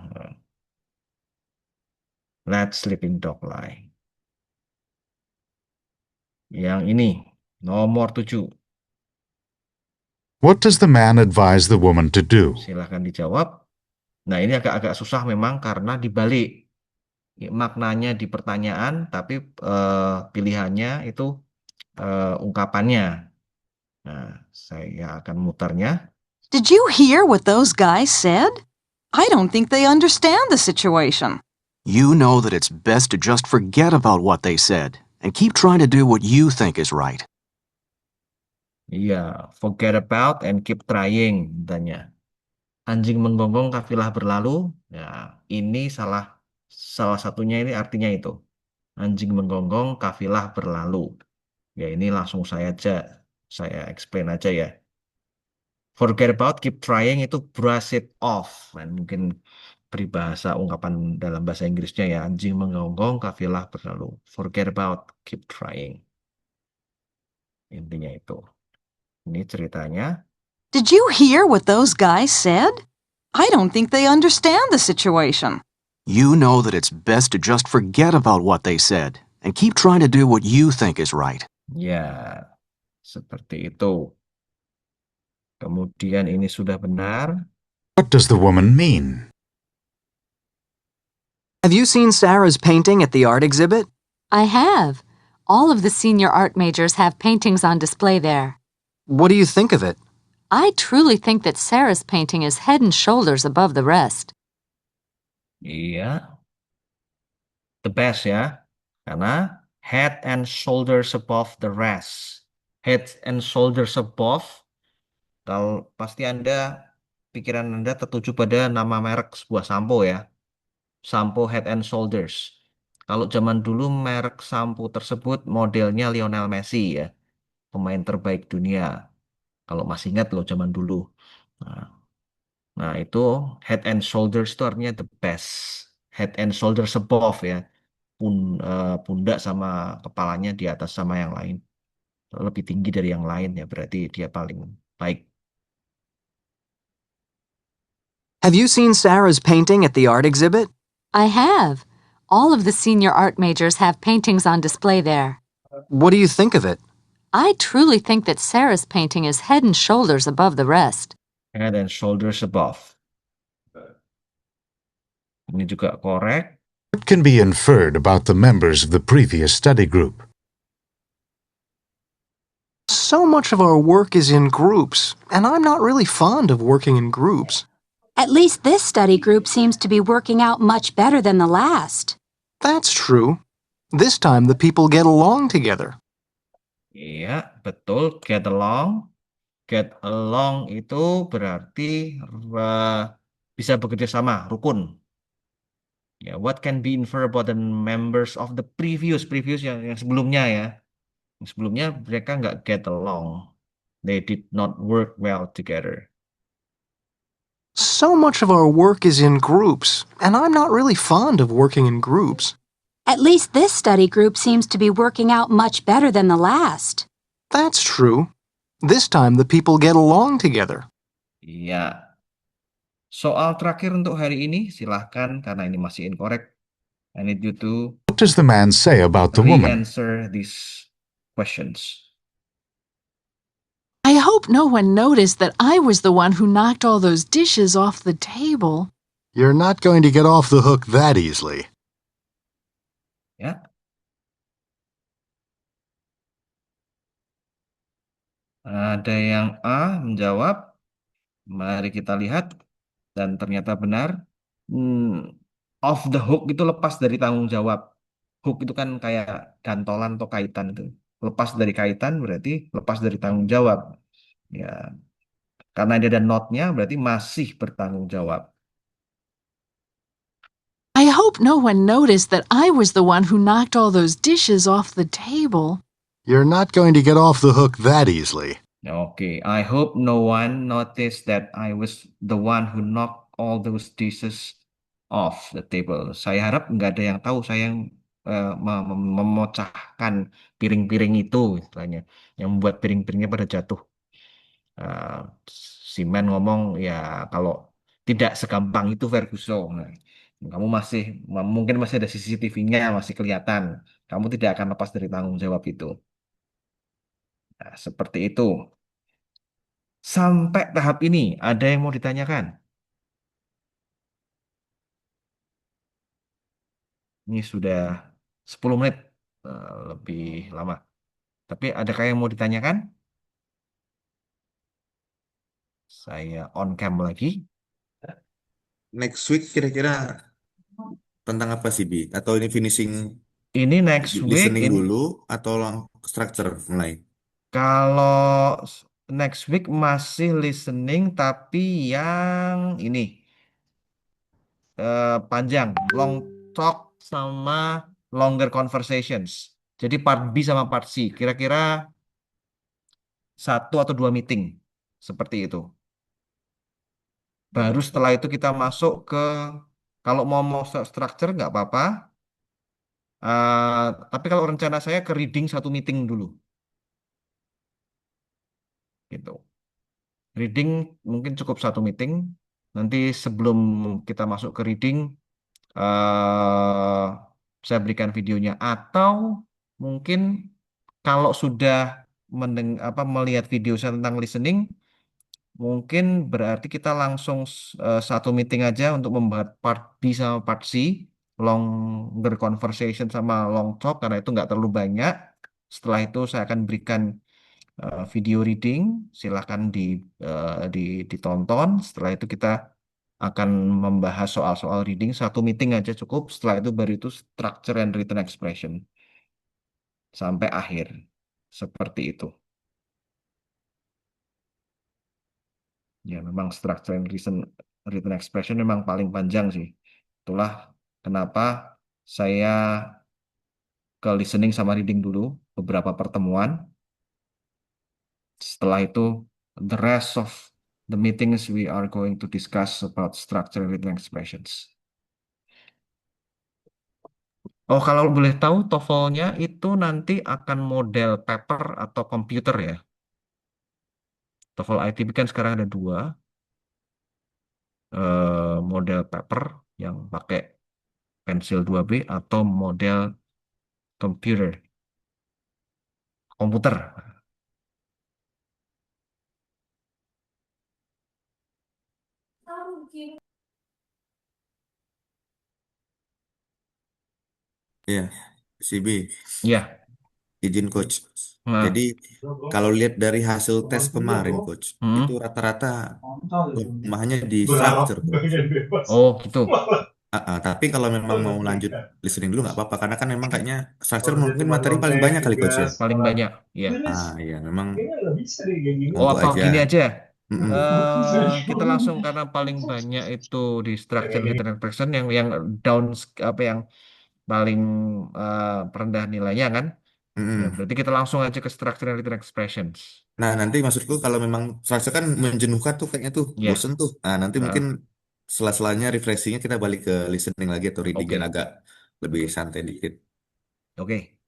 Let sleeping dog lie. Yang ini, nomor 7. What does the man advise the woman to do? Silahkan dijawab. Nah, ini agak susah memang karena dibalik. Maknanya di pertanyaan, tapi pilihannya itu ungkapannya. Nah, saya akan mutarnya. Did you hear what those guys said? I don't think they understand the situation. You know that it's best to just forget about what they said and keep trying to do what you think is right. Iya, forget about and keep trying, tanya. Anjing menggonggong, kafilah berlalu. Ya, ini salah satunya ini artinya itu. Anjing menggonggong, kafilah berlalu. Ya, ini langsung saya explain aja ya. Forget about, keep trying itu brush it off. Dan mungkin peribahasa ungkapan dalam bahasa Inggrisnya ya, anjing menggonggong, kafilah berlalu. Forget about, keep trying. Intinya itu. Ini ceritanya. Did you hear what those guys said? I don't think they understand the situation. You know that it's best to just forget about what they said and keep trying to do what you think is right. Ya, seperti itu. Kemudian ini sudah benar. What does the woman mean? Have you seen Sarah's painting at the art exhibit? I have. All of the senior art majors have paintings on display there. What do you think of it? I truly think that Sarah's painting is head and shoulders above the rest. Iya. The best ya. Karena head and shoulders above the rest. Head and shoulders above. Kalau pasti pikiran Anda tertuju pada nama merek sebuah sampo ya. Sampo Head and Shoulders. Kalau zaman dulu merek sampo tersebut modelnya Lionel Messi ya. Pemain terbaik dunia. Kalau masih ingat loh zaman dulu. Nah, itu head and shoulders itu artinya the best. Head and shoulders above ya. Pundak sama kepalanya di atas sama yang lain. Lebih tinggi dari yang lain ya. Berarti dia paling baik. Have you seen Sarah's painting at the art exhibit? I have. All of the senior art majors have paintings on display there. What do you think of it? I truly think that Sarah's painting is head and shoulders above the rest. Head and shoulders above. Ini juga korek. What can be inferred about the members of the previous study group? So much of our work is in groups, and I'm not really fond of working in groups. At least this study group seems to be working out much better than the last. That's true. This time the people get along together. Iya, betul. Get along. Get along itu berarti bisa bekerja sama, rukun. Ya, what can be inferred about the members of the previous yang sebelumnya ya. Yang sebelumnya mereka nggak get along. They did not work well together. So much of our work is in groups, and I'm not really fond of working in groups. At least this study group seems to be working out much better than the last. That's true. This time the people get along together. Iya. Soal terakhir untuk hari ini, silahkan karena ini masih incorrect. I need you to What does the man say about the woman? re-answer these questions. I hope no one noticed that I was the one who knocked all those dishes off the table. You're not going to get off the hook that easily. Ya, ada yang A menjawab. Mari kita lihat. Dan ternyata benar. Hmm, off the hook itu lepas dari tanggung jawab. Hook itu kan kayak gantolan atau kaitan itu. Lepas dari kaitan berarti lepas dari tanggung jawab. Ya, karena dia ada notnya berarti masih bertanggung jawab. I hope no one noticed that I was the one who knocked all those dishes off the table. You're not going to get off the hook that easily. Oke, I hope no one noticed that I was the one who knocked all those dishes off the table. Saya harap nggak ada yang tahu saya yang memecahkan piring-piring itu, istilahnya, yang membuat piring-piringnya pada jatuh. Uh, si Man ngomong ya kalau tidak segampang itu Ferguson. Nah, kamu masih mungkin masih ada CCTV-nya masih kelihatan. Kamu tidak akan lepas dari tanggung jawab itu. Nah, seperti itu. Sampai tahap ini, ada yang mau ditanyakan? Ini sudah 10 menit, lebih lama. Tapi adakah yang mau ditanyakan? Saya on cam lagi. Next week kira-kira tentang apa sih, Bi? Atau ini finishing Ini next week, listening dulu atau structure mulai? kalau next week masih listening, tapi yang ini panjang, long talk sama longer conversations. Jadi part B sama part C, kira-kira 1 atau 2 meeting, seperti itu. Baru setelah itu kita masuk ke, kalau mau structure nggak apa-apa. Tapi kalau rencana saya ke reading 1 meeting dulu. Gitu. Reading mungkin cukup 1 meeting. Nanti sebelum kita masuk ke reading, eh saya berikan videonya. Atau mungkin kalau sudah melihat video saya tentang listening, mungkin berarti kita langsung 1 meeting aja untuk membahas part B sama part C, longer conversation sama long talk, karena itu nggak terlalu banyak. Setelah itu saya akan berikan video reading, silahkan ditonton. Setelah itu kita akan membahas soal-soal reading, 1 meeting aja cukup. Setelah itu baru itu structure and written expression sampai akhir. Seperti itu. Ya, memang structure and written expression memang paling panjang sih. Itulah kenapa saya ke listening sama reading dulu beberapa pertemuan. Setelah itu, the rest of the meetings we are going to discuss about structure and written expressions. Oh, kalau boleh tahu, TOEFL-nya itu nanti akan model paper atau komputer ya. TOEFL ITB kan sekarang ada 2. Model paper yang pakai pensil 2B atau model komputer. Iya, si B. Iya. Izin coach. Nah. Jadi kalau lihat dari hasil tes kemarin coach, itu rata-rata kelemahannya di structure. Oh, gitu. Tapi kalau memang mau lanjut listening dulu nggak apa-apa, karena kan memang kayaknya structure mungkin materi paling banyak kali coach ya. Paling banyak, ya. Iya memang. Oh, Untuk atau aja. gini aja. Kita langsung, karena paling banyak itu di structure written expression yang down, apa yang paling rendah nilainya kan. Ya, berarti kita langsung aja ke structure and written expressions. Nah, nanti maksudku kalau memang structure kan menjenuhkan tuh kayaknya tuh, bosen tuh. Nah, nanti mungkin sela-selanya refreshingnya kita balik ke listening lagi atau reading biar agak lebih santai dikit. Oke.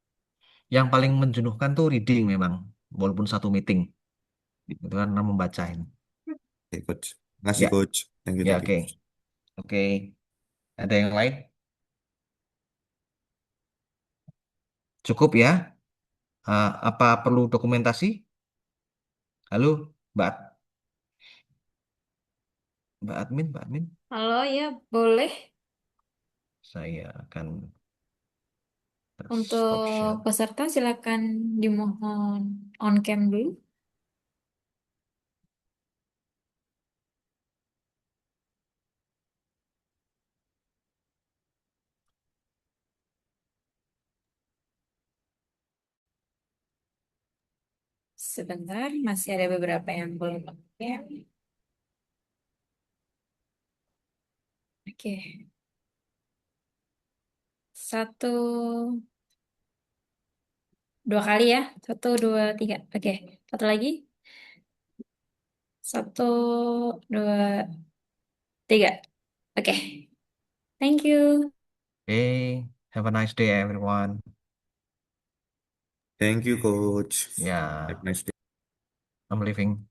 Yang paling menjenuhkan tuh reading memang, walaupun 1 meeting. Itu kan membacain. Oke, coach. Ngasih coach. Thank you, Ya, thank you. Oke. Ada yang lain? Cukup ya? Apa perlu dokumentasi? Halo, Mbak admin? Halo, ya boleh. Saya akan Option. Untuk peserta silakan dimohon on cam dulu. Sebentar, masih ada beberapa yang belum on cam. Oke. Satu, dua kali ya. Satu, dua, tiga. Oke. Satu lagi. Satu, dua, tiga. Oke. Thank you. Okay, have a nice day, everyone. Thank you, Coach. Yeah, Have a nice day. I'm leaving.